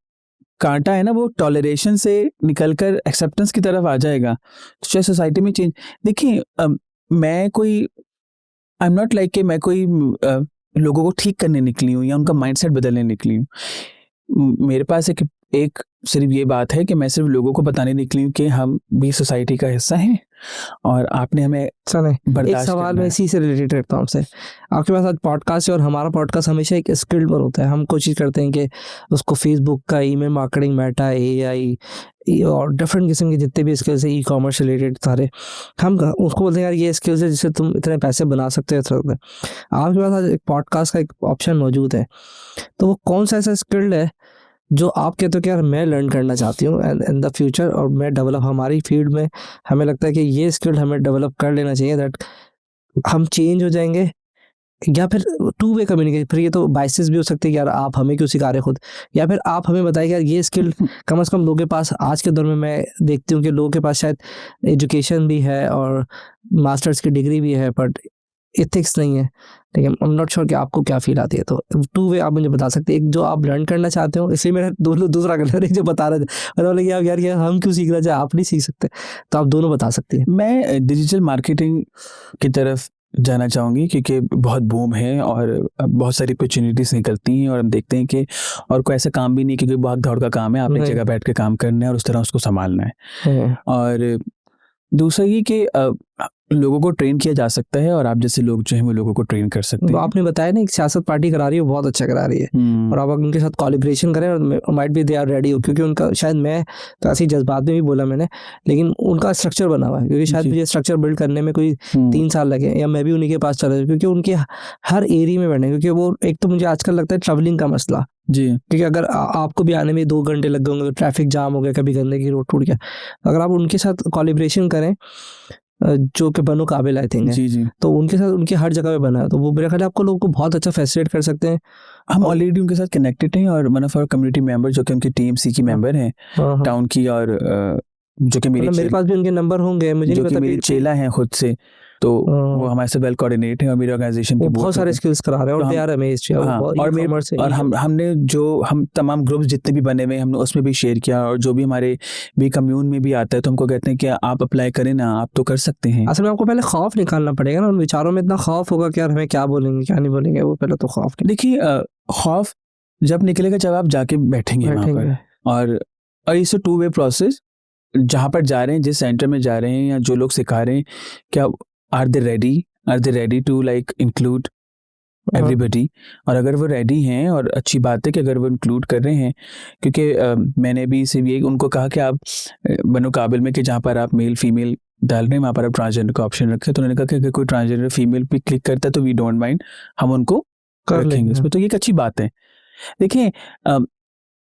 कांटा है ना वो टॉलरेशन से निकलकर एक्सेप्टेंस की तरफ आ जाएगा तो शायद सोसाइटी में चेंज। देखिए, मैं कोई, आई एम नॉट लाइक कि मैं कोई लोगों को ठीक करने निकली हूँ या उनका माइंडसेट बदलने निकली हूँ। मेरे पास एक सिर्फ ये बात है कि मैं सिर्फ लोगों को बताने निकली हूँ कि हम भी सोसाइटी का हिस्सा हैं और आपने हमें सुने, एक बर्दाश्त सवाल करना मैं है। इसी से रिलेटेड रखता हूँ आपसे। आपके पास आज पॉडकास्ट है और हमारा पॉडकास्ट हमेशा एक स्किल पर होता है। हम कोशिश करते हैं कि उसको फेसबुक का ईमेल मार्केटिंग, मेटा, एआई और डिफरेंट किस्म के जितने भी स्किल्स हैं, ई कॉमर्स रिलेटेड सारे, हम उसको बोलते हैं यार ये स्किल्स है जिससे तुम इतने पैसे बना सकते हो। आपके पास आज एक पॉडकास्ट का एक ऑप्शन मौजूद है, तो वो कौन सा ऐसा स्किल्ड है जो आप कहते हो कि यार मैं लर्न करना चाहती हूँ इन द फ्यूचर, और मैं डेवलप हमारी फील्ड में हमें लगता है कि ये स्किल हमें डेवलप कर लेना चाहिए, दैट हम चेंज हो जाएंगे। या फिर टू वे कम्युनिकेशन, फिर ये तो बाइसेस भी हो सकती है कि यार आप हमें क्यों सिखा रहे खुद, या फिर आप हमें बताइए यार ये स्किल कम से कम लोगों के पास आज के दौर में मैं देखती हूँ कि लोगों के पास शायद एजुकेशन भी है और मास्टर्स की डिग्री भी है, बट एथिक्स नहीं है। ठीक है, आई एम नॉट श्योर कि आपको क्या फील आती है, तो टू वे आप मुझे बता सकते हैं, एक जो आप लर्न करना चाहते हो, इसलिए मेरा दूसरा कलर एक जो बता रहे थे, मतलब बोले कि यार यार हम क्यों सीखना चाहे, आप नहीं सीख सकते, तो आप दोनों बता सकते हैं। मैं डिजिटल मार्केटिंग की तरफ जाना चाहूँगी क्योंकि बहुत बूम है और बहुत सारी अपॉर्चुनिटीज़ निकलती हैं और हम देखते हैं कि और कोई ऐसा काम भी नहीं क्योंकि भाग दौड़ का काम है, आपने एक नहीं। जगह बैठ के काम करना है और उस तरह उसको संभालना है। हाँ, और दूसरा ये कि लोगों को ट्रेन किया जा सकता है और आप जैसे लोग जो हैं वो लोगों को ट्रेन कर सकते तो हैं। आपने बताया ना एक सियासत पार्टी करा रही है, वो बहुत अच्छा करा रही है, और आप अगर उनके साथ कोलिब्रेशन करें और might be they are ready हो, क्योंकि उनका शायद, मैं तो ऐसे ही जज्बात में भी बोला मैंने, लेकिन उनका स्ट्रक्चर बना हुआ है, क्योंकि शायद जी। मुझे स्ट्रक्चर बिल्ड करने में कोई हम्म, 3 साल लगे, या मैं भी उन्हीं के पास चला जाऊँ, क्योंकि उनके हर एरिया में बैठे, क्योंकि वो एक तो मुझे आजकल लगता है ट्रैवलिंग का मसला, जी क्योंकि अगर आपको भी आने में 2 घंटे लग गए होंगे, तो ट्रैफिक जाम हो गया, कभी गंदगी की रोड टूट गया, अगर आप उनके साथ कोलिब्रेशन करें, जो कि बनो काबिल आई थिंक है, जी जी तो उनके साथ उनकी हर जगह पे बना है, तो वो मेरे ख्याल है आपको लोगों को बहुत अच्छा फैसिलिटेट कर सकते हैं। हम और- ऑलरेडी उनके साथ कनेक्टेड हैं और one of our community member जो कि उनकी टीएमसी की हाँ, मेंबर हैं हाँ, हाँ। टाउन की और जो कि मेरी मतलब मेरे पास भी उनके नंबर होंगे, मुझे नहीं जो कि पता मेरी कि चेला हैं खुद से, तो हाँ, वो हमारे से वेल कोऑर्डिनेट है और मेरी ऑर्गेनाइजेशन वो के बोर्ड बहुत सारे स्किल्स करा रहे हैं तो और दे हम आर अमेज्ड यार, हाँ बहुत और मेरे ई-कॉमर्स है, और हमने जो हम तमाम ग्रुप्स जितने भी बने हुए हैं हमने उसमें भी शेयर किया और जो भी हमारे भी कम्यून में भी आता है तो हमको कहते हैं कि आप अप्लाई करें ना, आप तो कर सकते हैं। असल में आपको पहले खौफ निकालना पड़ेगा ना, उन विचारों में इतना खौफ होगा कि यार हमें क्या बोलेंगे क्या नहीं बोलेंगे, वो पहले तो खौफ देखिए खौफ जब निकलेगा जब आप जाके बैठेंगे वहाँ पर बैठेंगे। और इस टू वे प्रोसेस, जहाँ पर जा रहे हैं, जिस सेंटर में जा रहे हैं या जो लोग सिखा रहे हैं, क्या are they ready to like include everybody, और अगर वो रेडी हैं और अच्छी बात है कि अगर वो इंक्लूड कर रहे हैं, क्योंकि मैंने भी सिर्फ ये उनको कहा कि आप बनो काबिल में कि जहाँ पर आप मेल फीमेल डाल रहे हैं वहाँ पर आप ट्रांसजेंडर का ऑप्शन रखें, तो उन्होंने कहा कि अगर कोई ट्रांसजेंडर फीमेल पे क्लिक करता है तो वी डोंट माइंड, हम उनको कर रखेंगे लेंगे। इसमें, तो ये एक अच्छी बात है। देखिए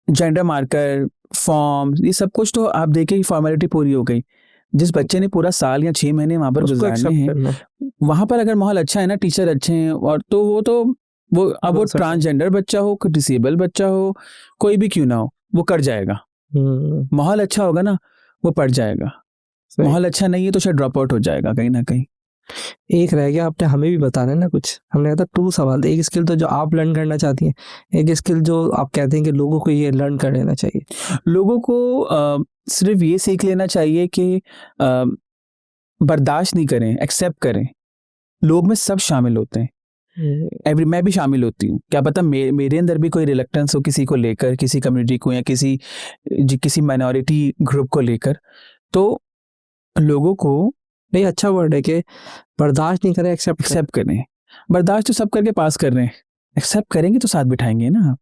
जेंडर मार्कर फॉर्म ये सब कुछ तो आप देखिए फॉर्मेलिटी पूरी हो गई, जिस बच्चे ने पूरा साल या 6 महीने वहाँ पर उसको गुजारने एक्सेप्ट हैं, करना वहाँ पर अगर माहौल अच्छा है ना, टीचर अच्छे हैं और तो वो अब वो हो सकता है। ट्रांसजेंडर बच्चा हो, कोई डिसेबल बच्चा हो, कोई भी क्यों ना हो, वो कर जाएगा। माहौल अच्छा होगा ना, वो पढ़ जाएगा। सही। माहौल अच्छा नहीं है तो शायद ड्रॉप आउट हो जाएगा कहीं ना कहीं। एक रह गया, आपने हमें भी बताना है ना कुछ, हमने कहा था 2 सवाल, एक स्किल तो जो आप लर्न करना चाहती हैं, एक स्किल जो आप कहते हैं कि लोगों को ये लर्न कर लेना चाहिए। लोगों को सिर्फ ये सीख लेना चाहिए कि बर्दाश्त नहीं करें, एक्सेप्ट करें। लोग में सब शामिल होते हैं, मैं भी शामिल होती हूँ, क्या पता मेरे अंदर भी कोई रिलक्टेंस हो किसी को लेकर, किसी कम्युनिटी को या किसी माइनॉरिटी ग्रुप को लेकर, तो लोगों को नहीं, अच्छा वर्ड है कि बर्दाश्त नहीं करें, एक्सेप्ट एक्सेप्ट करें। बर्दाश्त तो सब करके पास कर रहे हैं, एक्सेप्ट करेंगे तो साथ बिठाएंगे ना।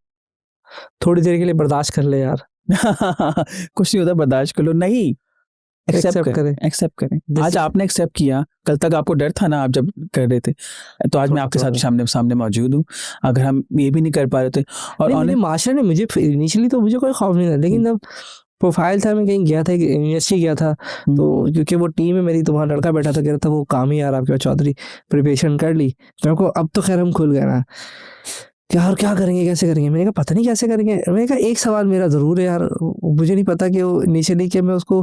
थोड़ी देर के लिए बर्दाश्त कर ले यार, कुछ नहीं होता, बर्दाश्त कर लो, नहीं एक्सेप्ट करें, एक्सेप्ट करें। आज आपने एक्सेप्ट किया, कल तक आपको डर था ना आप जब कर रहे थे, तो आज मैं आपके साथ सामने मौजूद हूँ। अगर हम ये भी नहीं कर पा रहे थे और मेरे मास्टर ने मुझे इनिशियली तो मुझे कोई खौफ नहीं था, लेकिन जब प्रोफाइल था, मैं कहीं गया था, यूनिवर्सिटी गया था, तो क्योंकि वो टीम है मेरी, तो वहाँ लड़का बैठा था, कह रहा था वो काम ही यार आपके चौधरी प्रिपरेशन कर ली, मेरे को अब तो खैर हम खुल गए ना, यार क्या करेंगे कैसे करेंगे, मैंने कहा पता नहीं कैसे करेंगे। मैंने कहा एक सवाल मेरा ज़रूर है यार, मुझे नहीं पता कि वो इनिशियली कि मैं उसको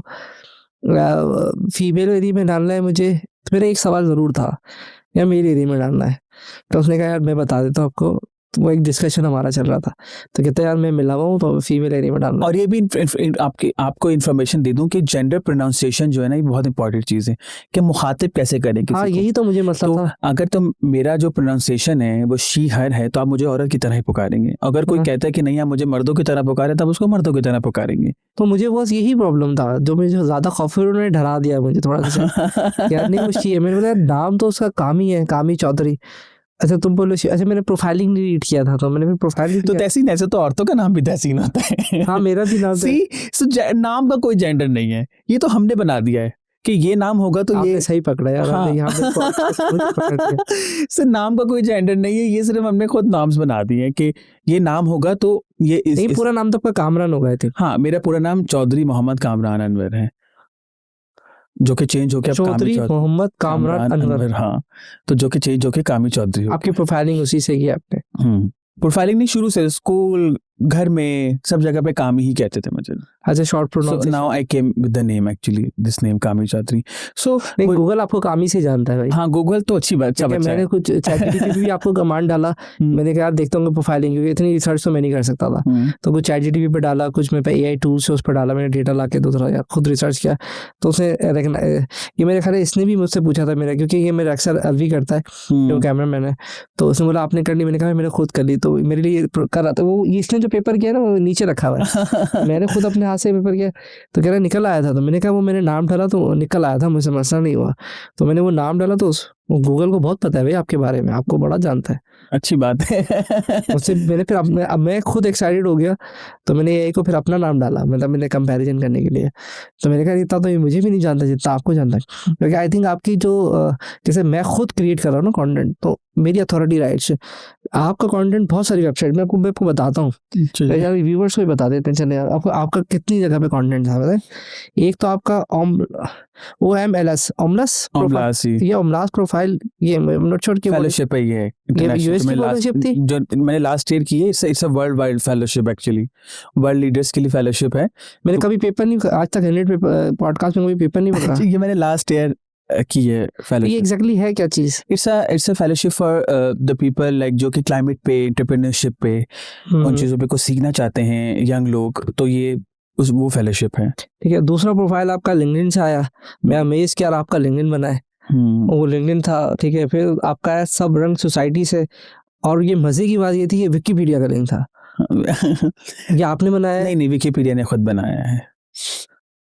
फीमेल एरिया में डालना है मुझे, तो मेरा एक सवाल ज़रूर था या मेल एरिया में डालना है, तो उसने कहा यार मैं बता देता हूँ आपको, वो एक डिस्कशन हमारा चल रहा था, तो कहते यार मैं मिला हुआ हूँ तो फीमेल एरिया में डालना। और ये भी आपको इन्फॉर्मेशन दे दूं कि जेंडर प्रोनाउंसिएशन जो है ना, ये बहुत इंपॉर्टेंट चीज़ है कि मुखातिब कैसे करें किसी हाँ को। यही तो मुझे मसला तो था। अगर तुम मेरा जो प्रोनाउंसिएशन है वो शी हर है, तो आप मुझे औरत की तरह ही पुकारेंगे। अगर कोई हाँ। कहता है कि नहीं आप मुझे मर्दों की तरह पुकारे, तब उसको मर्दों की तरह पुकारेंगे। तो मुझे बस यही प्रॉब्लम था, जो मुझे ज़्यादा खौफ, उन्होंने डरा दिया मुझे थोड़ा सा यार नहीं वो शी है। मैंने बोला यार नाम तो उसका कामी है, कामी चौधरी। अच्छा तुम बोलो अच्छा मैंने प्रोफाइलिंग नहीं रीड किया था, तो मैंने फिर प्रोफाइल तो तहसीन, ऐसे तो औरतों का नाम भी तहसीन होता है। हाँ मेरा भी नाम था। नाम का कोई जेंडर नहीं है, ये तो हमने बना दिया है कि ये नाम होगा तो आपने ये सही पकड़ा यार। हाँ। यहाँ पे पकड़ लिया। सर नाम का कोई जेंडर नहीं है, ये सिर्फ हमने खुद नाम्स बना दिए हैं कि ये नाम होगा तो ये नहीं पूरा नाम तो आपका कामरान हो गए थे। हाँ, मेरा पूरा नाम चौधरी मोहम्मद कामरान अनवर है, जो कि चेंज होके अब चौधरी मोहम्मद कामरान अनवर। हाँ, तो जो कि चेंज होके कामी चौधरी हो आपकी प्रोफाइलिंग उसी से की आपने? प्रोफाइलिंग नहीं, शुरू से स्कूल घर में सब जगह पे कामी ही कहते थे मुझे। अच्छा short So pronunciation. now I came with the name actually, this name कामी चौधरी। So नहीं गूगल आपको कामी से जानता है भाई। हाँ, गूगल तो अच्छा बच्चा मैंने है। कुछ ChatGPT पे भी आपको कमांड डाला, मैंने कहा यार देखता हूँ प्रोफाइलिंग, क्योंकि इतनी रिसर्च तो मैं नहीं कर सकता था। तो कुछ ChatGPT पे डाला, कुछ मैं AI टूल से उस पर डाला, मैंने डेटा ला के दूसरा यार खुद रिसर्च किया। तो उसने ये मेरे ख्याल इसने भी मुझसे पूछा था मेरा, क्योंकि ये मेरा अक्सर अलवी करता है जो कैमरा मैन है, तो उसने बोला आपने कर ली, मैंने कहा मैंने खुद कर ली। तो मेरे लिए कर रहा था वो, इसने जो पेपर किया ना वो नीचे रखा हुआ है, मैंने खुद अपने हाथ से पेपर किया। तो कह रहा निकल आया था, तो मैंने कहा वो मैंने नाम डाला तो निकल आया था, मुझे मसला नहीं हुआ। तो मैंने वो नाम डाला, तो वो गूगल को बहुत पता है भाई आपके बारे में, आपको बड़ा जानता है। अच्छी बात है। उससे मैंने फिर अब मैं खुद एक्साइटेड हो गया, तो मैंने AI को फिर अपना नाम डाला, मतलब मैंने कंपैरिजन करने के लिए। तो मैंने कहा इतना तो ये मुझे भी नहीं जानता जितना आपको जानता है, क्योंकि आई थिंक आपकी जो जैसे मैं खुद क्रिएट कर रहा हूँ ना कंटेंट, तो मेरी अथॉरिटी राइट्स है। आपका कंटेंट बहुत सारी वेबसाइट में आपको बताता हूँ, व्यूवर्स को भी बता देते हैं। चले यार आपको आपका कितनी जगह पे कंटेंट था बताएं। एक तो आपका OMLS ये ओमलास प्रोफाइल, ये नॉट श्योर कि फेलोशिप है ये US की फेलोशिप थी जो मैंने लास्ट ईयर की है। It's a world wide fellowship, actually world leaders के लिए फेलोशिप है। मैंने कभी पेपर नहीं, आज तक 100 पॉडकास्ट में कोई पेपर नहीं पढ़ा। ये मैंने लास्ट ईयर की है फेलोशिप। ये एग्जैक्टली है क्या चीज? It's a fellowship for the people like जो कि क्लाइमेट पे, एंटरप्रेन्योरशिप पे, उन चीज़ों पे को सीखना चाहते हैं यंग लोग, तो ये वो फेलोशिप है। ठीक है। दूसरा प्रोफाइल आपका लिंक्डइन से आया, मैं अमेज किया आपका लिंक्डइन बना है, वो लिंक्डइन था। ठीक है। फिर आपका है सब रंग सोसाइटी से, और ये मजे की बात ये थी कि विकिपीडिया का लिंक था। ये आपने बनाया? नहीं, विकिपीडिया ने खुद बनाया है।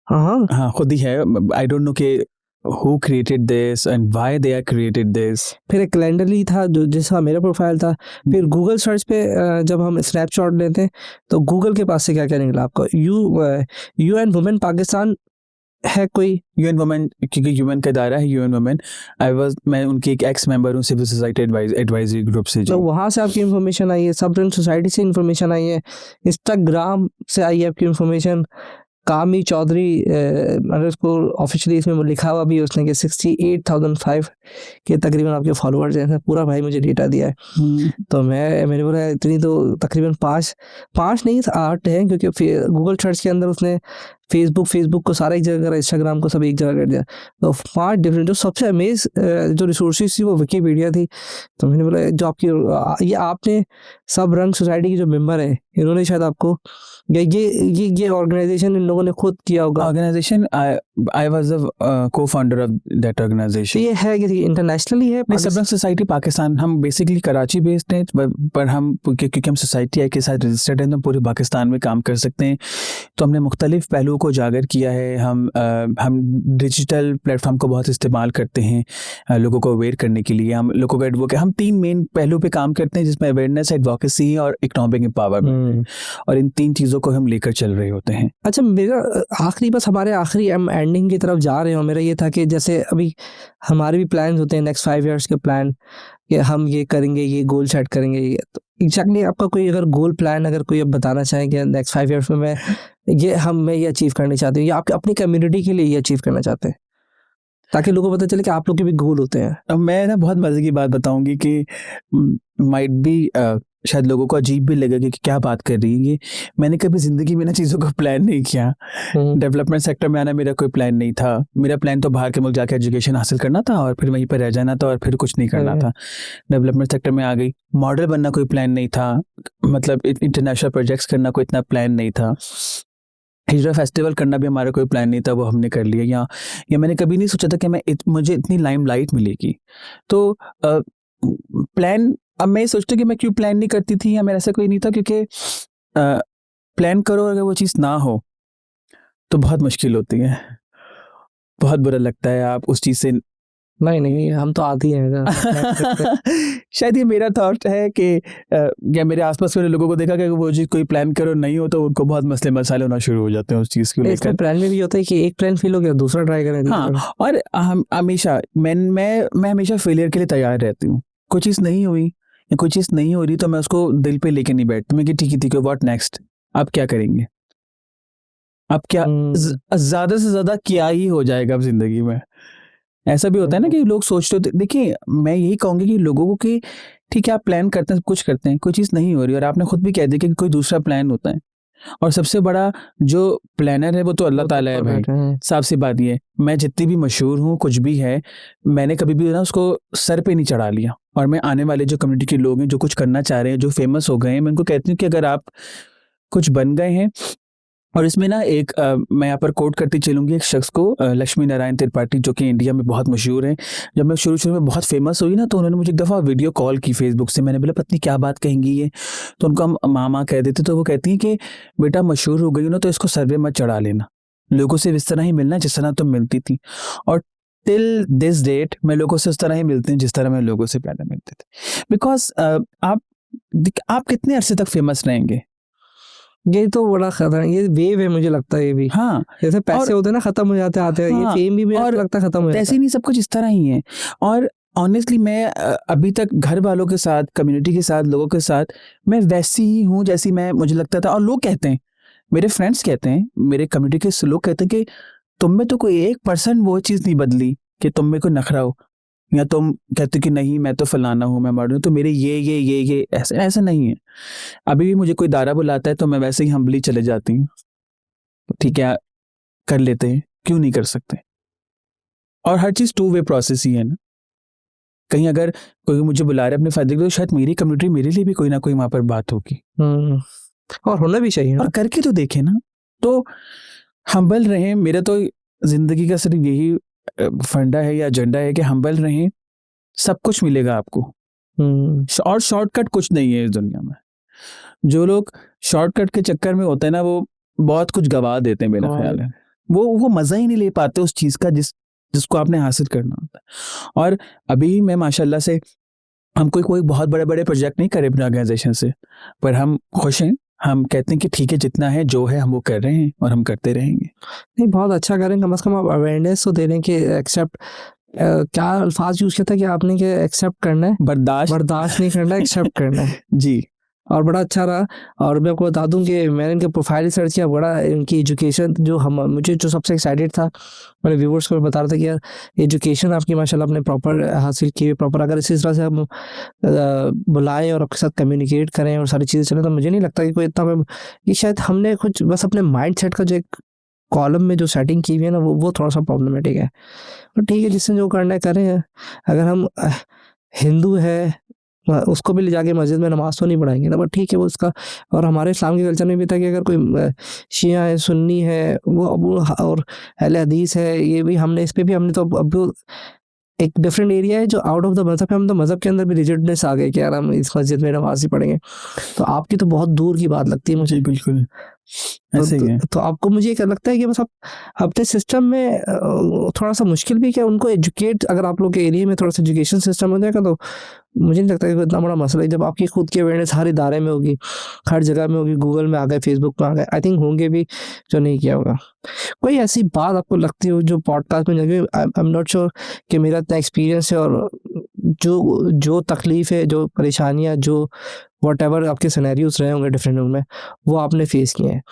हाँ खुद ही है। आई डोंट नो कि who created this and why they are created this। फिर एक कैलेंडरली था जो जिसका मेरा प्रोफाइल था। फिर गूगल सर्च पे जब हम स्नैपशॉट लेते हैं तो गूगल के पास से क्या क्या निकला आपका? UN वुमेन पाकिस्तान है कोई? UN वुमेन, क्योंकि UN का दायरा है UN वुमेन। मैं उनकी एक एक्स मेंबर हूँ सिविल सोसाइटी एडवाइजरी ग्रुप से। तो वहाँ से आपकी इन्फॉर्मेशन आई है, सब रंग सोसाइटी से इन्फॉर्मेशन आई है, इंस्टाग्राम से आई है आपकी इन्फॉर्मेशन। कामी चौधरी अंडरस्कोर ऑफिशियली इसमें लिखा हुआ भी उसने कि 68,005 के तकरीबन आपके फॉलोअर्स हैं। पूरा भाई मुझे डेटा दिया है। तो मैंने बोला इतनी तो तकरीबन 5 नहीं 8 है, क्योंकि गूगल सर्च के अंदर उसने फेसबुक को सारा एक जगह करा, इंस्टाग्राम को सब एक जगह कर दिया। तो 5 डिफरेंट, जो सबसे अमेज जो रिसोर्सेज थी वो विकिपीडिया थी। तो मैंने बोला जो आपकी ये आपने सब रंग सोसाइटी की जो मेंबर है इन्होंने शायद आपको ये ऑर्गेनाइजेशन इन लोगों ने खुद किया होगा। Organisation I was the co-founder of that organisation. ये है कि इंटरनेशनली है? नहीं, सब रंग सोसाइटी पाकिस्तान, हम बेसिकली कराची बेस्ड हैं, पर हम क्योंकि हम सोसाइटी आई के साथ रजिस्टर्ड हैं तो पूरे पाकिस्तान में काम कर सकते हैं। तो हमने मुख्तलिफ पहलुओं को उजागर किया है। हम डिजिटल प्लेटफॉर्म को बहुत इस्तेमाल करते हैं लोगों को अवेयर करने के लिए। हम लोगों को एडवोकेट, हम 3 मेन पहलू पे काम करते हैं जिसमें अवेयरनेस, एडवोकेसी और इकोनॉमिक एम्पावरमेंट, और इन 3 चीज़ों को हम लेकर चल रहे होते हैं। अच्छा, मेरा आखिरी, बस हमारे आखिरी हम एंडिंग की तरफ जा रहे हैं। मेरा ये था कि जैसे अभी हमारे भी प्लान होते हैं नेक्स्ट 5 ईयर्स के प्लान, कि हम ये करेंगे, ये गोल सेट करेंगे। तो एग्जैक्टली आपका कोई अगर गोल प्लान अगर कोई अब बताना चाहें कि नेक्स्ट 5 ईयर्स में मैं ये अचीव करना चाहती हूँ, या आप अपनी कम्युनिटी के लिए ये अचीव करना चाहते हैं, ताकि लोगों को पता चले कि आप लोग के भी गोल होते हैं। अब मैं ना बहुत मजे की बात बताऊंगी कि माइट बी शायद लोगों को अजीब भी लगेगा कि क्या बात कर रही है ये। मैंने कभी ज़िंदगी में ना चीज़ों को प्लान नहीं किया। डेवलपमेंट सेक्टर में आना मेरा कोई प्लान नहीं था। मेरा प्लान तो बाहर के मुल्क जाके एजुकेशन हासिल करना था और फिर वहीं पर रह जाना था और फिर कुछ नहीं करना था। डेवलपमेंट सेक्टर में आ गई। मॉडल बनना कोई प्लान नहीं था, मतलब इंटरनेशनल प्रोजेक्ट्स करना कोई इतना प्लान नहीं था। हिजरा फेस्टिवल करना भी हमारा कोई प्लान नहीं था, वो हमने कर लिया। या मैंने कभी नहीं सोचा था कि मुझे इतनी लाइमलाइट मिलेगी। तो प्लान, अब मैं सोचती हूँ कि मैं क्यों प्लान नहीं करती थी या मेरा ऐसा कोई नहीं था, क्योंकि प्लान करो अगर वो चीज़ ना हो तो बहुत मुश्किल होती है, बहुत बुरा लगता है आप उस चीज़ से। नहीं, हम तो आती हैं शायद ये मेरा थॉट है कि या मेरे आसपास वाले लोगों को देखा कि वो चीज़ कोई प्लान करो नहीं हो तो उनको बहुत मसले मसाले होना शुरू हो जाते हैं उस चीज़ को लेकर। प्लान में भी होता है कि एक प्लान फेल हो गया दूसरा ट्राई करें। हाँ, और हम हमेशा मैं हमेशा फेलियर के लिए तैयार रहती हूँ। कोई चीज़ नहीं हुई या कोई चीज़ नहीं हो रही तो मैं उसको दिल पे लेके नहीं बैठती। मैं कि ठीक है, व्हाट नेक्स्ट, अब क्या करेंगे, अब क्या ज़्यादा से ज़्यादा क्या ही हो जाएगा अब ज़िंदगी में। ऐसा भी होता है ना कि लोग सोचते होते, देखिए मैं यही कहूँगी कि लोगों को कि ठीक है आप प्लान करते हैं, कुछ करते हैं, कोई चीज़ नहीं हो रही और आपने खुद भी कह दिया कि कोई दूसरा प्लान होता है और सबसे बड़ा जो प्लानर है वो तो अल्लाह ताला है भाई। साफ सी बात ये, मैं जितनी भी मशहूर हूँ कुछ भी है, मैंने कभी भी ना उसको सर पे नहीं चढ़ा लिया। और मैं आने वाले जो कम्युनिटी के लोग हैं जो कुछ करना चाह रहे हैं, जो फेमस हो गए हैं, मैं उनको कहती हूँ कि अगर आप कुछ बन गए हैं, और इसमें ना एक मैं यहाँ पर कोट करती चलूँगी एक शख्स को, लक्ष्मी नारायण त्रिपाठी, जो कि इंडिया में बहुत मशहूर हैं। जब मैं शुरू में बहुत फेमस हुई ना तो उन्होंने मुझे एक दफ़ा वीडियो कॉल की फेसबुक से। मैंने बोला पत्नी क्या बात कहेंगी ये, तो उनको हम मामा कह देते, तो वो कहती हैं कि बेटा मशहूर हो गई हो ना तो इसको सर्वे मत चढ़ा लेना, लोगों से इस तरह ही मिलना जिस तरह तुम मिलती थी। और टिल दिस डेट मैं लोगों से उस तरह ही मिलती हूँ जिस तरह मैं लोगों से पहले मिलते थे। बिकॉज आप कितने अरसे तक फेमस रहेंगे, ये तो बड़ा खतरा, ये वेव है मुझे लगता है ये भी। हाँ, जैसे पैसे होते हैं ना खत्म हो जाते आते हैं, ये फेम भी मुझे लगता है खत्म हो जाता है। ऐसे नहीं, सब कुछ इस तरह ही है। और ऑनेस्टली मैं अभी तक घर वालों के साथ, कम्युनिटी के साथ, लोगों के साथ मैं वैसी ही हूँ जैसी मैं मुझे लगता था। और लोग कहते हैं, मेरे फ्रेंड्स कहते हैं, मेरे कम्युनिटी के लोग कहते हैं कि तुम में तो कोई 1% वो चीज़ नहीं बदली कि तुम में कोई नखरा हो, या तुम कहते कि नहीं मैं तो फलाना हूँ, मैं मॉडर्न हूँ, तो मेरे ये ऐसा नहीं है। अभी भी मुझे कोई दारा बुलाता है तो मैं वैसे ही हम्बली चले जाती हूँ, ठीक है कर लेते हैं, क्यों नहीं कर सकते। और हर चीज़ 2 वे प्रोसेस ही है ना। कहीं अगर कोई मुझे बुला रहा है अपने फायदे के लिए, तो शायद मेरी कम्युनिटी मेरे लिए भी कोई ना कोई वहाँ पर बात होगी, और होना भी चाहिए, और करके तो देखें ना। तो हम्बल रहें, मेरा तो जिंदगी का सिर्फ यही फंडा है या एजेंडा है कि हम्बल रहें, सब कुछ मिलेगा आपको। और शॉर्टकट कुछ नहीं है इस दुनिया में। जो लोग शॉर्टकट के चक्कर में होते हैं ना, वो बहुत कुछ गवा देते हैं मेरा ख्याल है। वो मज़ा ही नहीं ले पाते उस चीज़ का जिसको आपने हासिल करना होता है। और अभी मैं माशाल्लाह से, हम कोई बहुत बड़े प्रोजेक्ट नहीं करे अपने ऑर्गेनाइजेशन से, पर हम खुश हैं। हम कहते हैं कि ठीक है, जितना है जो है हम वो कर रहे हैं और हम करते रहेंगे। नहीं, बहुत अच्छा करें, कम से कम आप अवेयरनेस तो दे रहे हैं कि एक्सेप्ट, क्या अल्फाज यूज किया था कि आपने कि एक्सेप्ट करना है, बर्दाश्त नहीं करना है, एक्सेप्ट करना है। जी, और बड़ा अच्छा रहा। और मैं आपको बता दूं कि मैंने इनके प्रोफाइल सर्च किया, बड़ा इनकी एजुकेशन मुझे जो सबसे एक्साइटेड था, मैंने व्यूवर्स को बता रहा था कि यार एजुकेशन आपकी माशाल्लाह आपने प्रॉपर हासिल की है, प्रॉपर। अगर इसी तरह से हम बुलाएं और आपके साथ कम्युनिकेट करें और सारी चीज़ें चलें, तो मुझे नहीं लगता कि कोई इतना, ये शायद हमने कुछ बस अपने माइंड सेट का जो एक कॉलम में जो सेटिंग की हुई है ना, वो थोड़ा सा प्रॉब्लमेटिक है। तो ठीक है, जिससे जो करना है करें। अगर हम हिंदू है उसको भी ले जाके मस्जिद में नमाज तो नहीं पढ़ाएंगे ना, बट ठीक है वो उसका। और हमारे इस्लाम के कल्चर में भी था कि अगर कोई शिया है, सुन्नी है, वो और अहले हदीस है, ये भी हमने इस पे भी हमने तो अब एक डिफरेंट एरिया है जो आउट ऑफ द मज़हब है, हम तो मज़हब के अंदर भी रिजिडनेस आ गए कि यार हम इस मस्जिद में नमाज ही पढ़ेंगे। तो आपकी तो बहुत दूर की बात लगती है मुझे। बिल्कुल ऐसे ही है। तो आपको मुझे क्या लगता है कि बस आप अपने सिस्टम में थोड़ा सा मुश्किल भी क्या उनको एजुकेट, अगर आप लोग के एरिया में थोड़ा सा एजुकेशन सिस्टम हो जाएगा तो मुझे नहीं लगता कि इतना बड़ा मसला है। जब आपकी खुद की अवेयरनेस हर इदारे में होगी, हर जगह में होगी, गूगल में आ गए, फेसबुक में आ गए, आई थिंक होंगे भी जो नहीं किया होगा। कोई ऐसी बात आपको लगती हो जो पॉडकास्ट में लगे, आई एम नॉट श्योर कि मेरा इतना एक्सपीरियंस है, और जो तकलीफ है, जो परेशानियाँ, जो व्हाटएवर आपके सिनेरियोज रहे होंगे डिफरेंट में, वो आपने फेस किए हैं,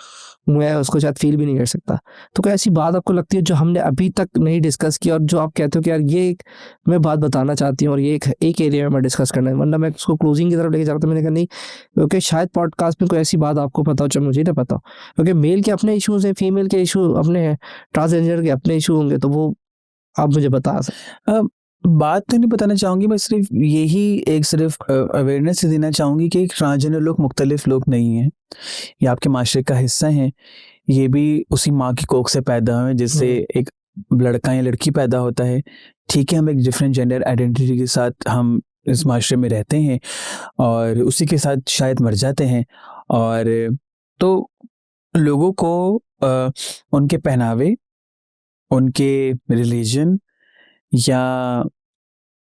मैं उसको शायद फील भी नहीं कर सकता। तो कोई ऐसी बात आपको लगती है जो हमने अभी तक नहीं डिस्कस की और जो आप कहते हो कि यार ये एक मैं बात बताना चाहती हूँ और ये एक एरिया में मैं डिस्कस करना है, वरना मैं उसको क्लोजिंग की तरफ लेके जा रहा था, मैंने कहा नहीं क्योंकि शायद पॉडकास्ट में कोई ऐसी बात आपको पता हो चाहे मुझे ना पता हो, क्योंकि मेल के अपने इशूज़ हैं, फीमेल के इशू अपने हैं, ट्रांसजेंडर के अपने इशू होंगे, तो वो आप मुझे बता सकते। बात तो नहीं बताना चाहूँगी, मैं सिर्फ यही एक सिर्फ अवेयरनेस देना चाहूँगी कि ट्रांसजेंडर लोग मुख्तलिफ लोग नहीं हैं, ये आपके माशरे का हिस्सा हैं, ये भी उसी माँ की कोख से पैदा हुए जिससे एक लड़का या लड़की पैदा होता है। ठीक है, हम एक डिफरेंट जेंडर आइडेंटिटी के साथ हम इस माशरे में रहते हैं और उसी के साथ शायद मर जाते हैं। और तो लोगों को उनके पहनावे, उनके रिलीजन या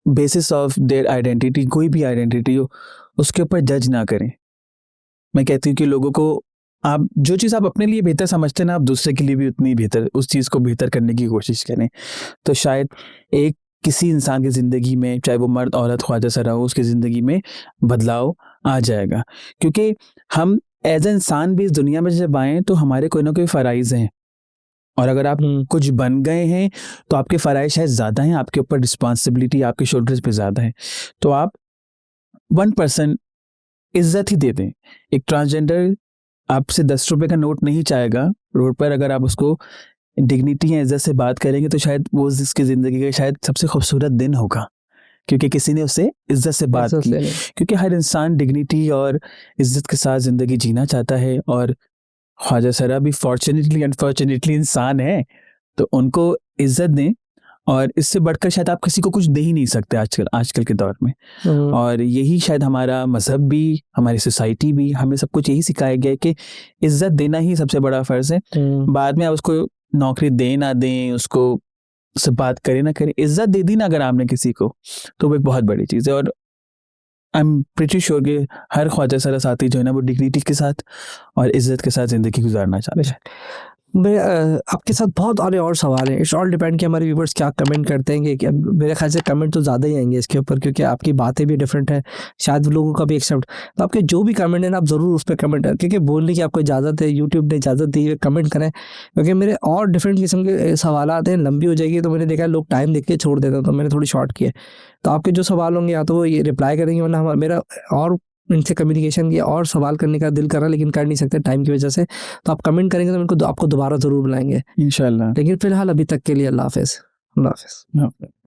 बेसिस ऑफ देयर आइडेंटिटी, कोई भी आइडेंटिटी हो, उसके ऊपर जज ना करें। मैं कहती हूँ कि लोगों को आप जो चीज़ आप अपने लिए बेहतर समझते हैं ना, आप दूसरे के लिए भी उतनी बेहतर उस चीज़ को बेहतर करने की कोशिश करें। तो शायद एक किसी इंसान की ज़िंदगी में, चाहे वो मर्द औरत ख्वाजा सरा हो, उसकी ज़िंदगी में बदलाव आ जाएगा। क्योंकि हम एज ए इंसान भी इस दुनिया में जब आएँ तो हमारे कोई ना कोई फ़राइज़ हैं, और अगर आप कुछ बन गए हैं तो आपके फ़राइज़ शायद ज़्यादा हैं, आपके ऊपर रिस्पॉन्सिबिलिटी आपके शोल्डर्स पे ज़्यादा है। तो आप 1% इज्जत ही दे दें। एक ट्रांसजेंडर आपसे 10 रुपए का नोट नहीं चाहेगा रोड पर, अगर आप उसको डिग्निटी या इज्जत से बात करेंगे तो शायद वो उसकी ज़िंदगी का शायद सबसे खूबसूरत दिन होगा, क्योंकि किसी ने उससे इज्जत से बात की। क्योंकि हर इंसान डिग्निटी और इज्जत के साथ ज़िंदगी जीना चाहता है, और ख्वाजा सरा भी फॉर्चुनेटली अनफॉर्चुनेटली इंसान है, तो उनको इज्जत दें। और इससे बढ़कर शायद आप किसी को कुछ दे ही नहीं सकते आजकल के दौर में। और यही शायद हमारा मजहब भी, हमारी सोसाइटी भी, हमें सब कुछ यही सिखाया गया है कि इज्जत देना ही सबसे बड़ा फ़र्ज़ है। बाद में आप उसको नौकरी दें ना दें, उसको से बात करें ना करें, इज्जत दे दी ना अगर आपने किसी को, तो वो एक बहुत बड़ी चीज़ है। और आई एम प्रीटी श्योर कि हर ख्वाजा सरा साथी जो है ना, वो डिग्निटी के साथ और इज्जत के साथ ज़िंदगी गुजारना चाहते हैं। मैं आपके साथ बहुत सारे और सवाल हैं, इट्स ऑल डिपेंड कि हमारे व्यूवर्स क्या कमेंट करते हैं। कि मेरे ख्याल से कमेंट तो ज़्यादा ही आएंगे इसके ऊपर, क्योंकि आपकी बातें भी डिफरेंट है, शायद लोगों का भी एक्सेप्ट। तो आपके जो भी कमेंट है ना, आप ज़रूर उस पर कमेंट करें, क्योंकि बोलने की आपको इजाज़त है, यूट्यूब ने इजाज़त दी है, कमेंट करें। क्योंकि मेरे और डिफरेंट किस्म के सवाल आते हैं, लंबी हो जाएगी तो मैंने देखा लोग टाइम देख के छोड़ देते हैं, तो मैंने थोड़ी शॉर्ट की है। तो आपके जो सवाल होंगे या तो वो ये रिप्लाई करेंगे, वरना मेरा और इनसे कम्युनिकेशन या और सवाल करने का दिल कर रहा है, लेकिन कर नहीं सकते टाइम की वजह से। तो आप कमेंट करेंगे तो उनको आपको दोबारा ज़रूर बुलाएंगे इंशाल्लाह। लेकिन फ़िलहाल अभी तक के लिए अल्लाह हाफ़िज़। अल्लाह हाफ़िज़।